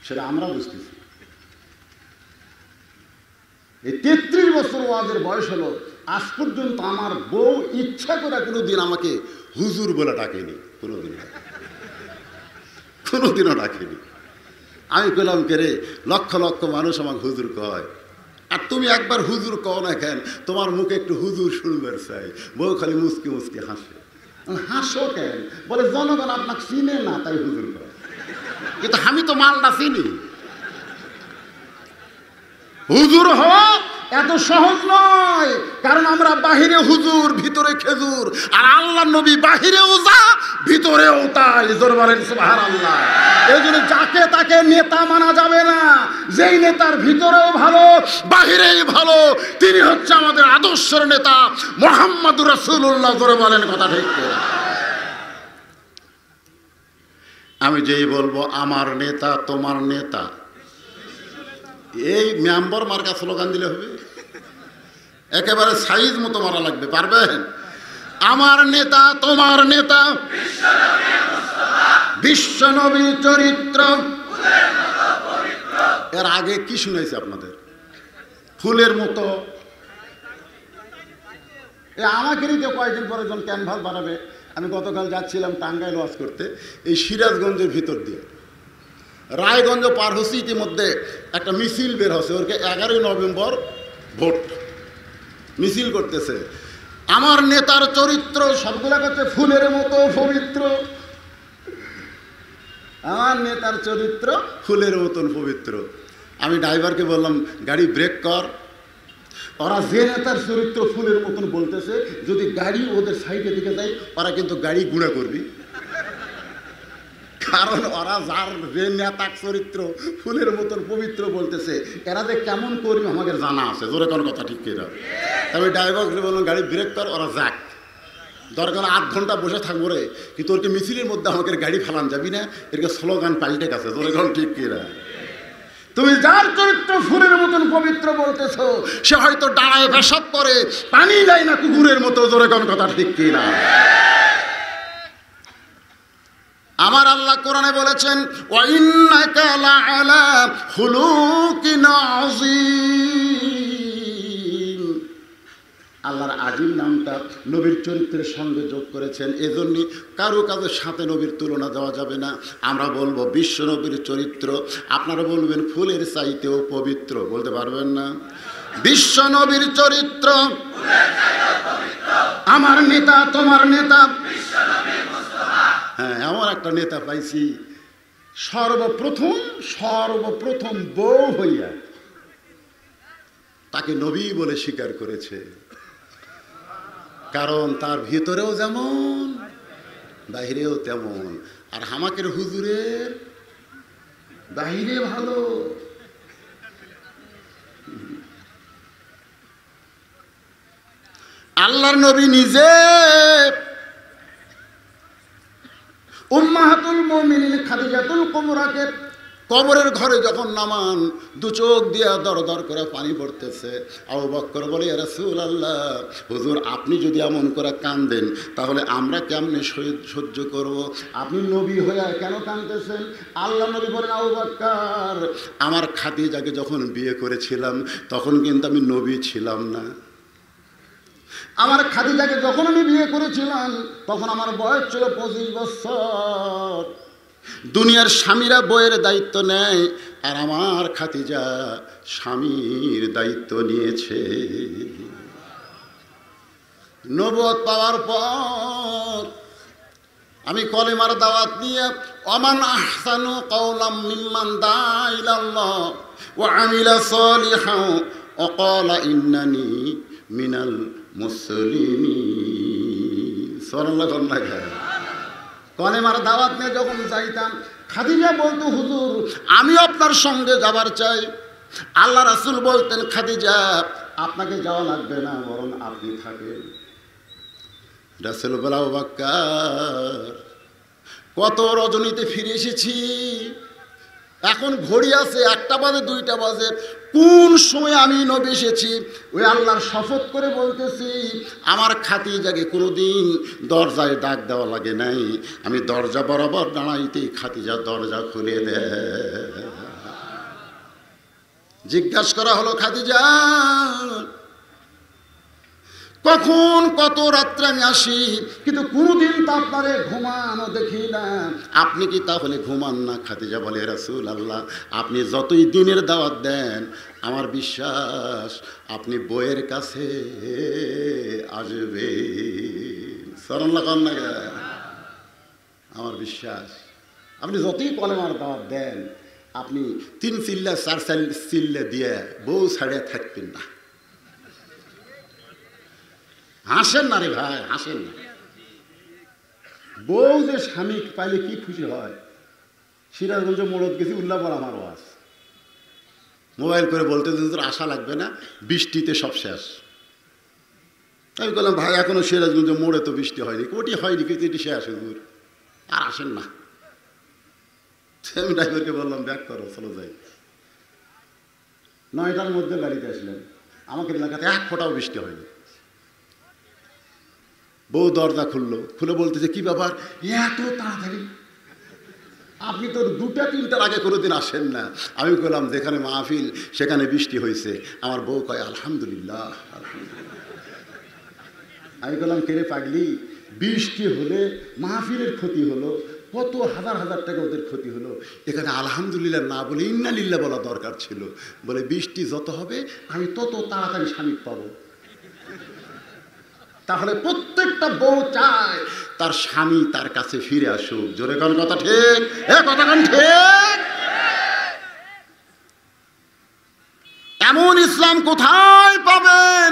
সেটা আমরা বুঝতেছি। এই 33 বছর ওয়াজের বয়স হলো, আজ পর্যন্ত আমার বউ ইচ্ছা করে কোনোদিন আমাকে হুজুর বলে ডাকেনি, কোনোদিনও ডাকেনি। আমি কইলাম কে রে, লক্ষ লক্ষ মানুষ আমাকে হুজুর কয়, আর তুমি একবার হুজুর কও না কেন? তোমার মুখে একটু হুজুর শুনবার চাই। বউ খালি মুসকে মুসকে হাসে। হাসো কেন? বলে জনগণ আপনাকে চিনে না তাই হুজুর কয়, কিন্তু আমি তো মালটা চিনি। হুজুর হওয়া এত সহজ নয়, কারণ আমরা বাহিরে হুজুর ভিতরে খেজুর, আর আল্লাহর নবী বাহিরেও যা ভিতরেও তাই। জোর বলেন সুবহানাল্লাহ। এই জন্য যাকে তাকে নেতা মানা যাবে না, যেই নেতার ভিতরেও ভালো বাহিরেই ভালো, তিনি হচ্ছে আমাদের আদর্শের নেতা মুহাম্মদুর রাসূলুল্লাহ। জোরে বলেন কথা ঠিক কিনা? আমি যেই বলবো আমার নেতা তোমার নেতা, এই মেম্বার মার্কা স্লোগান দিলে হবে? একেবারে সাইজ মতো মারা লাগবে, পারবেন? আমার নেতা তোমার নেতা, বিশ্বনবী চরিত্র। এর আগে কি শুনেছি আপনাদের? ফুলের মতো। আমাকে নিতে কয়েকদিন পরে যখন ক্যানভাস বানাবে, আমি গতকাল যাচ্ছিলাম টাঙ্গাইল ওয়াজ করতে, এই সিরাজগঞ্জের ভিতর দিয়ে রায়গঞ্জ পার হচ্ছে, ইতিমধ্যে একটা মিছিল বের হচ্ছে, ওরকে 11ই নভেম্বর ভোট মিছিল করতেছে। আমার নেতার চরিত্র সবগুলা করছে ফুলের মতো পবিত্র, আমার নেতার চরিত্র ফুলের মতন পবিত্র। আমি ড্রাইভারকে বললাম গাড়ি ব্রেক কর। ওরা যে নেতার চরিত্র ফুলের মতন বলতেছে, যদি গাড়ি ওদের সাইডে দিকে যায় ওরা কিন্তু গাড়ি গুঁড়া করবি, কারণ ওরা যার যে নেতার চরিত্র ফুলের মতন পবিত্র বলতেছে, এরা যে কেমন করবি আমাকে জানা আছে, জোরে কোনো কথা ঠিক কিনা। আমি ড্রাইভারকে বললাম গাড়ি ব্রেক কর, ওরা যাক, দরকার 8 ঘন্টা বসে থাকবো রে, কিন্তু ওরকে মিছিলের মধ্যে আমাকে গাড়ি ফালান যাবি না, এরকে স্লোগান পাল্টে গেছে, জোরে কোনো ঠিক কিনা। তুমি যার চরিত্র ফুলের মতন পবিত্র বলতেছ, সে হয়তো দাঁড়ায় পেশাব করে, পানি যায় না কুকুরের মতো, জোরে কোন কথা ঠিক কিনা। আমার আল্লাহ কোরআনে বলেছেন ওয়া ইন্নাকা লাআলা খুলুকিন আযীম। আল্লাহর আজিম নামটা নবীর চরিত্রের সঙ্গে যোগ করেছেন, এজন্য কারো কারোর সাথে নবীর তুলনা দেওয়া যাবে না। আমরা বলবো বিশ্ব নবীর চরিত্র, আপনারা বলবেন ফুলের চাইতেও পবিত্র, বলতে পারবেন না? বিশ্ব নবীর চরিত্র আমার নেতা তোমার নেতা, হ্যাঁ এমন একটা নেতা পাইছি সর্বপ্রথম বউ হইয়া তাকে নবী বলে স্বীকার করেছে, কারণ তার ভিতরেও যেমন বাহিরেও তেমন। আর হামাকের হুজুরের বাহিরে ভালো, আল্লাহর নবী নিজে উম্মাহাতুল মুমিনিন খাদিজাতুল কুবরাকে কবরের ঘরে যখন নামান, 2 চোখ দিয়া দর দর করে পানি পড়তেছে। আবু বকর বলে ইয়া রাসূলুল্লাহ, হুজুর আপনি যদি এমন করে কাঁদেন তাহলে আমরা কেমনে সহ্য করব? আপনি নবী হয়ে কেন কাঁদতেছেন? আল্লাহ নবী বলেন আবু বকর, আমার খাদিজাকে যখন বিয়ে করেছিলাম তখন কিন্তু আমি নবী ছিলাম না। আমার খাদিজাকে যখন আমি বিয়ে করেছিলাম তখন আমার বয়স ছিল 25 বছর। দুনিয়ার স্বামীরা বইয়ের দায়িত্ব নেয়, আর আমার খাদিজা স্বামীর দায়িত্ব নিয়েছে। নবুয়ত পাওয়ার পর আমি কলেমার দাওয়াত নিয়ে ওমান আহসানু কাওলাম মিম্মান দাআ ইলাল্লাহ ওয়া আমিলা সালিহান ওয়া ক্বালা ইন্নানি মিনাল মুসলিমিন। সুবহানাল্লাহ। কলেমার দাওয়াত নিয়ে যখন যাইতাম, খাদিজা বলতো হুজুর আমি আপনার সঙ্গে যাবার চাই। আল্লাহ রাসূল বলতেন খাদিজা আপনাকে যাওয়া লাগবে না, বরং আপনি থাকেন। রাসূল বলে আবু বকর কত রজনীতে ফিরে এসেছি, এখন ঘড়ি আছে 1টা বাজে 2টা বাজে, কোন সময় আমি নবী এসেছি। ওই আল্লাহর শপথ করে বলতেছি আমার খাদিজাকে কোনোদিন দরজায় ডাক দেওয়া লাগে নাই, আমি দরজা বরাবর দাঁড়াইতেই খাদিজা দরজা খুলে দেয়। জিজ্ঞাসা করা হলো খাদিজা কখন কত রাত্রে আমি আসি, কিন্তু কোনোদিন তো আপনারে ঘুমানো দেখি না, আপনি কি তাহলে ঘুমান না? খাদিজা বলে রাসূলুল্লাহ আপনি যতই দিনের দাওয়াত দেন আমার বিশ্বাস আপনি বইয়ের কাছে আসবে। আমার বিশ্বাস আপনি যতই কলেমার দাওয়াত দেন আপনি 3 চিল্লা 4 চিল্লা দিয়ে বউ ছাড়িয়ে থাকবেন না। হাসেন না রে ভাই, হাসেন না। বউ যে স্বামী পাইলে কি খুশি হয়। সিরাজগঞ্জ মোড়ত গেছি, উল্লাপর আমার ওয়াজ, মোবাইল করে বলতে তোর আশা লাগবে না, বৃষ্টিতে সব শেষ। আমি বললাম ভাই এখনো সিরাজগঞ্জ মোড়ে তো বৃষ্টি হয়নি, কোটি হয়নি, কিন্তু এটি শেষ হুজুর, আর আসেন না। আমি ড্রাইভারকে বললাম ব্যাক করো, চলো যাই। 9টার মধ্যে গাড়িতে আসলেন, আমাকে এলাকাতে 1 ফোঁটাও বৃষ্টি হয়নি। বউ দরজা খুলে বলতেছে কি ব্যাপার এত তাড়াতাড়ি, আপনি তো 2টা-3টার আগে কোনোদিন আসেন না। আমি বললাম যেখানে মাহফিল সেখানে বৃষ্টি হয়েছে। আমার বউ কয় আলহামদুলিল্লাহ আলহামদুলিল্লাহ। আমি বললাম কেরে পাগলি, বৃষ্টি হলে মাহফিলের ক্ষতি হলো, কত হাজার হাজার টাকা ওদের ক্ষতি হলো। এখানে আলহামদুলিল্লাহ না বলে ইন্নালিল্লাহ বলা দরকার ছিল। বলে বৃষ্টি যত হবে আমি তত তাড়াতাড়ি স্বামী পাবো। তাহলে প্রত্যেকটা বউ চায় তার স্বামী তার কাছে ফিরে আসুক। জোরে কোন কথা ঠিক? কথা কোন ঠিক? এমন ইসলাম কোথায় পাবেন?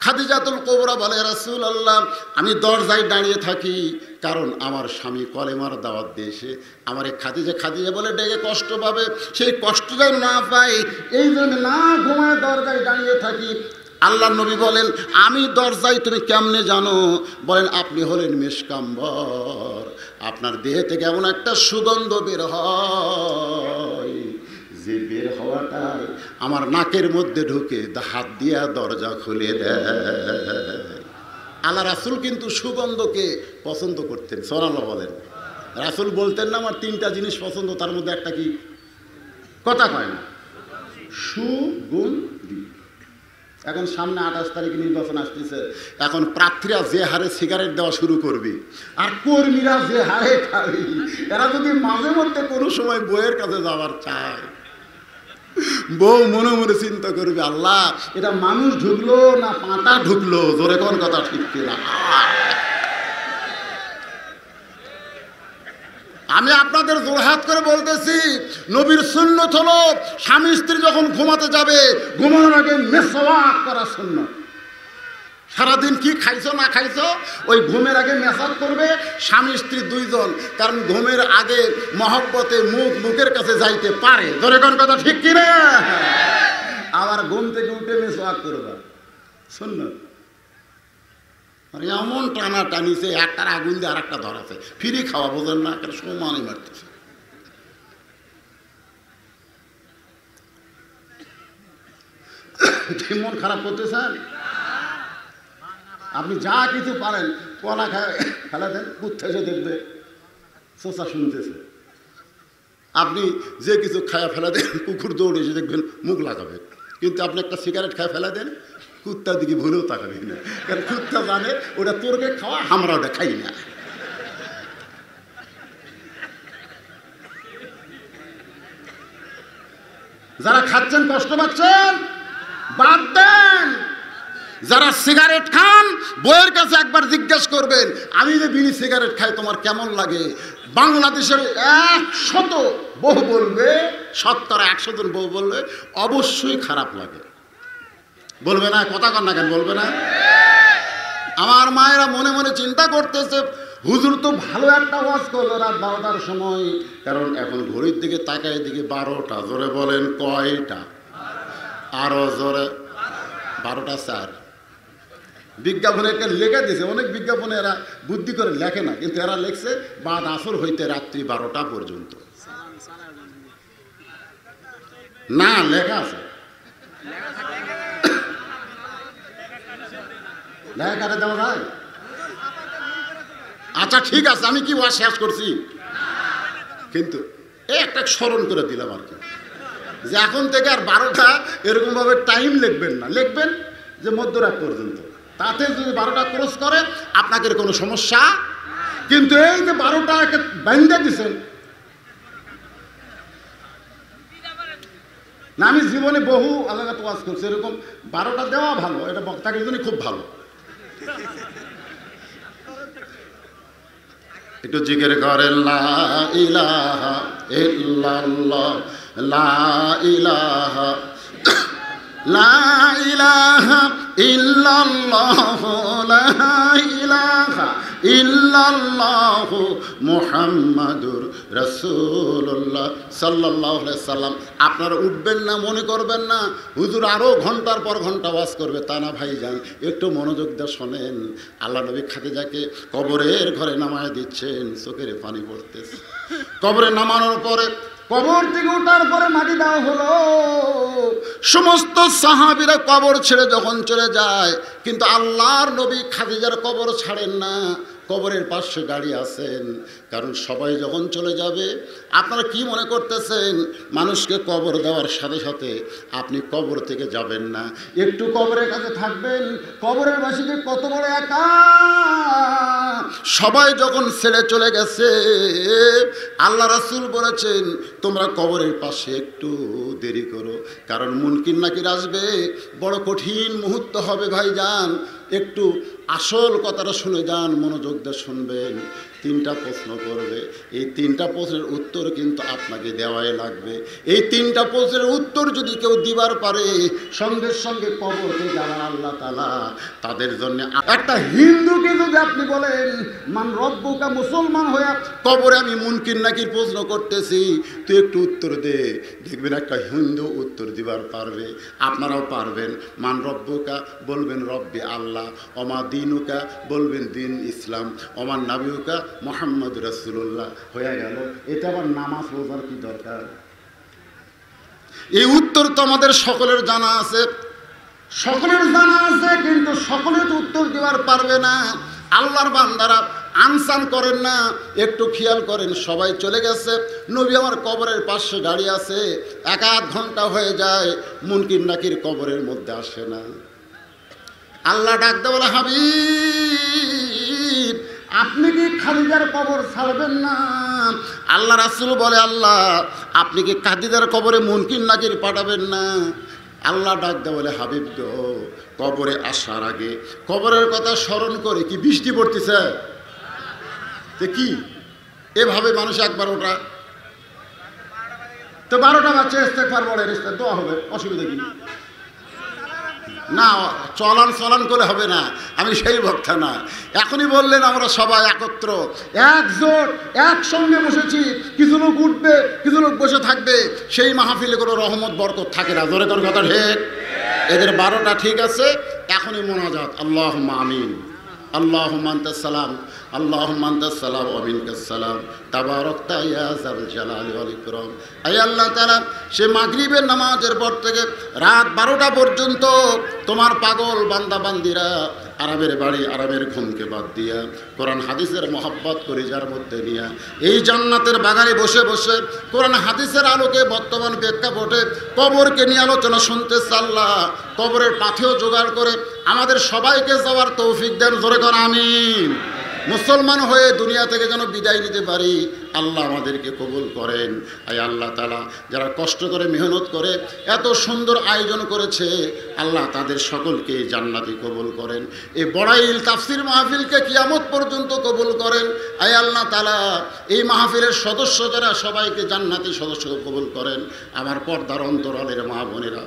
খাদিজাতুল কুবরা বলে, রাসূলুল্লাহ আমি দরজায় দাঁড়িয়ে থাকি, কারণ আমার স্বামী কলেমার দাওয়াত দিয়েছে। আমার খাদিজা বলে ডেকে কষ্ট পাবে, সেই কষ্ট যেন না পাই এই জন্য না ঘুমায় দরজায় দাঁড়িয়ে থাকি। আল্লাহ নবী বলেন, আমি দরজায় তুমি কেমনে জানো? বলেন, আপনি হলেন মিশকাম্বর, আপনার দেহ থেকে এমন একটা সুগন্ধ বের হয় যে বের হওয়াটাই আমার নাকের মধ্যে ঢুকে হাত দিয়া দরজা খুলে দেয়। আল্লাহ রাসূল কিন্তু সুগন্ধকে পছন্দ করতেন। সুবহানাল্লাহ বলেন। রাসূল বলতেন না আমার তিনটা জিনিস পছন্দ, তার মধ্যে একটা কি? কথা কয় না, সুগন্ধি। এখন সামনে 28 তারিখে নির্বাচন আসতেছে, এখন প্রার্থীরা যে হারে সিগারেট দেওয়া শুরু করবে আর কর্মীরা যে হারে খাবে, এরা যদি মাঝে মধ্যে কোনো সময় বইয়ের কাছে যাওয়ার চায়, বউ মনে মনে চিন্তা করবে, আল্লাহ এটা মানুষ ঢুকলো না পাতা ঢুকলো? জোরে কোন কথা ঠিক কিনা? আমি আপনাদের জোরহাত করে বলতেছি, নবীর সুন্নত হলো স্বামী স্ত্রী যখন ঘুমাতে যাবে ঘুমানোর আগে মেসওয়াক করা সুন্নত। সারাদিন কি খাইছো না খাইছো ওই ঘুমের আগে মেসাজ করবে স্বামী স্ত্রী দুইজন, কারণ ঘুমের আগে মহব্বতে মুখের কাছে যাইতে পারে। ধরে কোন কথা ঠিক কিনা? আবার ঘুম থেকে উঠে মেসওয়াক করবা সুন্নত। এমন টানা টানিছে, একটার আগুন দিয়ে আর একটা ধরাছে, ফিরি খাওয়া বোঝেন না, সমানই মারতেছে। মন খারাপ করতেছেন? আপনি যা কিছু পারেন কলা ফেলা দেন, কুত্থেসে দেখবে সোসা শুনতেছে। আপনি যে কিছু খায়া ফেলা দেন, কুকুর দৌড়ে এসে দেখবেন মুখ লাগাবে। কিন্তু আপনি একটা সিগারেট খায়া ফেলা দেন, কুত্তার দিকে ভুলেও তাকাবি না, কারণ কুত্তা জানে ওটা তোরকে খাওয়া, আমরা ওটা খাই না। যারা খাচ্ছেন কষ্ট পাচ্ছেন বাদ দেন। যারা সিগারেট খান বইয়ের কাছে একবার জিজ্ঞেস করবেন, আমি যে বিড়ি সিগারেট খাই তোমার কেমন লাগে? বাংলাদেশের 100 বউ বলবে, 70-100 জন বউ বলবে অবশ্যই খারাপ লাগে। বলবে না? কথা কন না কেন? বলবে না? আমার মায়েরা মনে মনে চিন্তা করতেছে, হুজুর তো ভালো একটা ওয়াজ করলো রাত 12টার সময়, কারণ এখন ঘড়ির দিকে তাকায় দিকে 12টা। জোরে বলেন কয়টা? আরো জোরে। 12টা 4। বিজ্ঞাপনে একটা লেখা দিয়েছে, অনেক বিজ্ঞাপনে এরা বুদ্ধি করে লেখে না, কিন্তু এরা লেখছে বাদ আসর হইতে রাত্রি 12টা পর্যন্ত। না, লেখা আছে, লেখা কাটে দেওয়া যায়। আচ্ছা ঠিক আছে, আমি কি ওয়াজ শেষ করছি, কিন্তু এই একটা স্মরণ করে দিলাম আর কি, যে এখন থেকে আর 12টা এরকমভাবে টাইম লিখবেন না, লিখবেন যে মধ্যরাত পর্যন্ত। তাতে যদি 12টা ক্রস করে আপনাদের কোনো সমস্যা, কিন্তু এই যে 12টাকে বাইন্ধে দিচ্ছেন না, আমি জীবনে বহু আলাদা ওয়াজ করছি, এরকম 12টা দেওয়া ভালো, এটা বক্তাকে জন্য খুব ভালো। একটু জিকির করেন, লা ইলাহা ইল্লাল্লাহ, লা ইলাহা, লা ইলাহা ইল্লাল্লাহ, লা ইলাহা ইল্লাল্লাহ মুহাম্মাদুর রাসূলুল্লাহ সাল্লাল্লাহু আলাইহি সাল্লাম। আপনারা উঠবেন না, মনে করবেন না হুজুর আরও ঘন্টার পর ঘন্টা ওয়াজ করবে, তা না ভাইজান, একটু মনোযোগ দিয়ে শোনেন। আল্লাহ নবী খাদিজাকে কবরের ঘরে নামায় দিচ্ছেন, চোখের পানি পড়তেছে। কবরে নামানোর পরে, কবর থেকে ওঠার পরে মাটি দেওয়া হলো, সমস্ত সাহাবীরা কবর ছেড়ে যখন চলে যায়, কিন্তু আল্লাহর নবী খাদিজার কবর ছাড়েন না। কবরের পাশে দাঁড়িয়ে আছেন, কারণ সবাই যখন চলে যাবে আপনারা কি মনে করতেছেন মানুষকে কবর দেওয়ার সাথে সাথে আপনি কবর থেকে যাবেন না, একটু কবরের কাছে থাকবেন। কবরের বাসীকে কত বড় একা, সবাই যখন ছেড়ে চলে গেছে আল্লাহ রাসূল বলেছেন তোমরা কবরের পাশে একটু দেরি করো, কারণ মুনকির নাকির আসবে, বড় কঠিন মুহূর্ত হবে ভাইজান। একটু আসল কথাটা শুনে যান, মনোযোগ দিয়ে শুনবেন। 3টা প্রশ্ন করবে, এই 3টা প্রশ্নের উত্তর কিন্তু আপনাকে দেওয়াই লাগবে। এই 3টা প্রশ্নের উত্তর যদি কেউ দিবার পারে সঙ্গে সঙ্গে কবর থেকে আল্লাহ তাআলা তাদের জন্য। একটা হিন্দুকে যদি আপনি বলেন মান রব্বুকা, মুসলমান হয়ে কবরে আমি মুনকির নাকির প্রশ্ন করতেছি, তুই একটু উত্তর দে, দেখবেন একটা হিন্দু উত্তর দিবার পারবে, আপনারাও পারবেন। মান রব্বুকা বলবেন রব্বি আল্লাহ, ওমা দিনুকা বলবেন দিন ইসলাম, ওমান নাবিউকা মুহাম্মদ রাসূলুল্লাহ, হয়ে গেল। এটা আবার নামাজ রোজার কি দরকার? এই উত্তর তো আমাদের সকলের জানা আছে, সকলের জানা আছে, কিন্তু সকলে তো উত্তর দেওয়ার পারবে না। আল্লাহর বান্দারা আনসান করেন না, একটু খেয়াল করেন, সবাই চলে গেছে, নবী আমার কবরের পাশে দাঁড়িয়ে আছে, 1-1 ঘন্টা হয়ে যায়, মুনকির নাকির কবরের মধ্যে আসে না। আল্লাহ ডাকতে বলে হাবিব আপনি কি খাদিজার কবর ছাড়বেন না? আল্লাহ রাসূল বলে আল্লাহ আপনি কি খাদিজার কবরে মুনকির নাকির পাঠাবেন না? আল্লাহ ডাকতে বলে হাবিব গো, কবরে আসার আগে কবরের কথা স্মরণ করে কি বৃষ্টি পড়তেছে? কি এভাবে মানুষ একবার ওঠা তো 12টা বাচ্চা ইস্তেগফার বলে দোয়া হবে, অসুবিধা কি না? চলান করে হবে না, আমি সেই বক্তা না। এখনই বললেন আমরা সবাই একত্র একজোট একসঙ্গে বসেছি, কিছু লোক উঠবে কিছু লোক বসে থাকবে, সেই মাহফিলে কোনো রহমত বরকত থাকে না। জোরে তোর কথা ঠিক। এদের 12টা ঠিক আছে, এখনই মোনাজাত আল্লাহুম্মা আমিন, আল্লাহুম্মা আনতাস সালাম, আল্লাহুম্মা আনতাস সালাম ওয়া মিনকাস সালাম, তাবারাকতা ইয়া যাল জালালি ওয়াল ইকরাম। আয় আল্লাহ তাআলা, সে মাগরিবের নামাজের পর থেকে রাত 12টা পর্যন্ত তোমার পাগল বান্দা বান্দিরা আরামের বাড়ি আরামের ঘুমকে বাদ দিয়া কোরআন হাদিসের মহব্বত করে যার মধ্যে নিয়া এই জান্নাতের বাগানে বসে বসে কোরআন হাদিসের আলোকে বর্তমান প্রেক্ষাপটে কবরকে নিয়ে আলোচনা শুনতেছে। আল্লাহ কবরের পাথেও জোগাড় করে আমাদের সবাইকে যাওয়ার তৌফিক দেন। জোরে কর আমিন। মুসলমান হয়ে দুনিয়া থেকে যেন বিদায় নিতে পারি, আল্লাহ আমাদেরকে কবুল করেন। আয় আল্লাহ তাআলা যারা কষ্ট করে মেহনত করে এত সুন্দর আয়োজন করেছে, আল্লাহ তাদের সকলকে জান্নাতি কবুল করেন। এই বড়াইল তাফসির মাহফিলকে কিয়ামত পর্যন্ত কবুল করেন। আয় আল্লাহ তাআলা এই মাহফিলের সদস্য যারা সবাইকে জান্নাতি সদস্য কবুল করেন। আমার পর্দার অন্তরালের মা বোনেরা,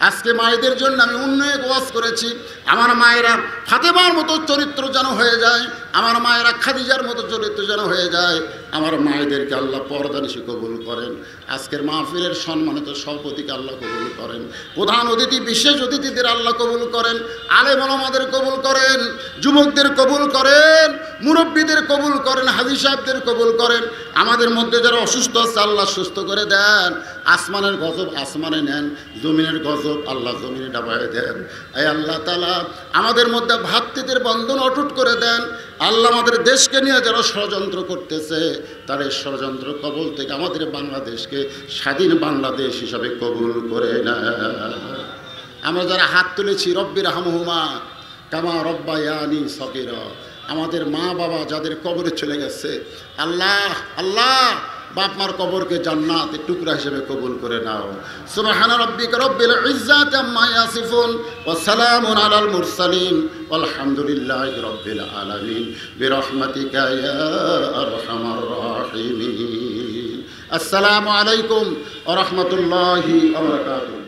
আজকে মায়েদের জন্য আমি উন্নয়ন ওয়াজ করেছি। আমার মায়েরা ফাতেমার মতো চরিত্র যেন হয়ে যায়, আমার মায়েরা খাদিজার মতো চরিত্র যেন হয়ে যায়। আমার মায়েদেরকে আল্লাহ পর্দানিশী কবুল করেন। আজকের মাহফিলের সম্মানিত সভাপতিকে আল্লাহ কবুল করেন, প্রধান অতিথি বিশেষ অতিথিদের আল্লাহ কবুল করেন, আলেম ওলামাদের কবুল করেন, যুবকদের কবুল করেন, মুরব্বীদের কবুল করেন, হাজী সাহেবদের কবুল করেন। আমাদের মধ্যে যারা অসুস্থ আছে আল্লাহ সুস্থ করে দেন। আসমানের গজব আসমানে নেন, জমিনের গজব আল্লাহ জমিনে ডাবায় দেন। এই আল্লাহ তাআলা আমাদের মধ্যে ভ্রাতৃত্বের বন্ধন অটুট করে দেন। আল্লাহ আমাদের দেশকে নিয়ে যারা ষড়যন্ত্র করতেছে তার এই ষড়যন্ত্র কবল থেকে আমাদের বাংলাদেশকে স্বাধীন বাংলাদেশ হিসাবে কবুল করে না। আমরা যারা হাত তুলেছি রব্বি রাহমহুমা কামা রব্বায়ানি সগীরা, আমাদের মা বাবা যাদের কবরে চলে গেছে, আল্লাহ আল্লাহ বাপ মার কবরকে জান্নাতের টুকরা হিসেবে কবুল করে নাও। সুবহান রাব্বিকা রব্বিল ইজ্জাতি আম্মা ইয়াসিফুন ওয়া সালামুন আলাল মুরসালিন ওয়ালহামদুলিল্লাহি রব্বিল আলামিন বিরহমাতিকা ইয়া আরহামার রাহিমিন। আসসালামু আলাইকুম ওয়া রাহমাতুল্লাহি ওয়া বারাকাতুহু।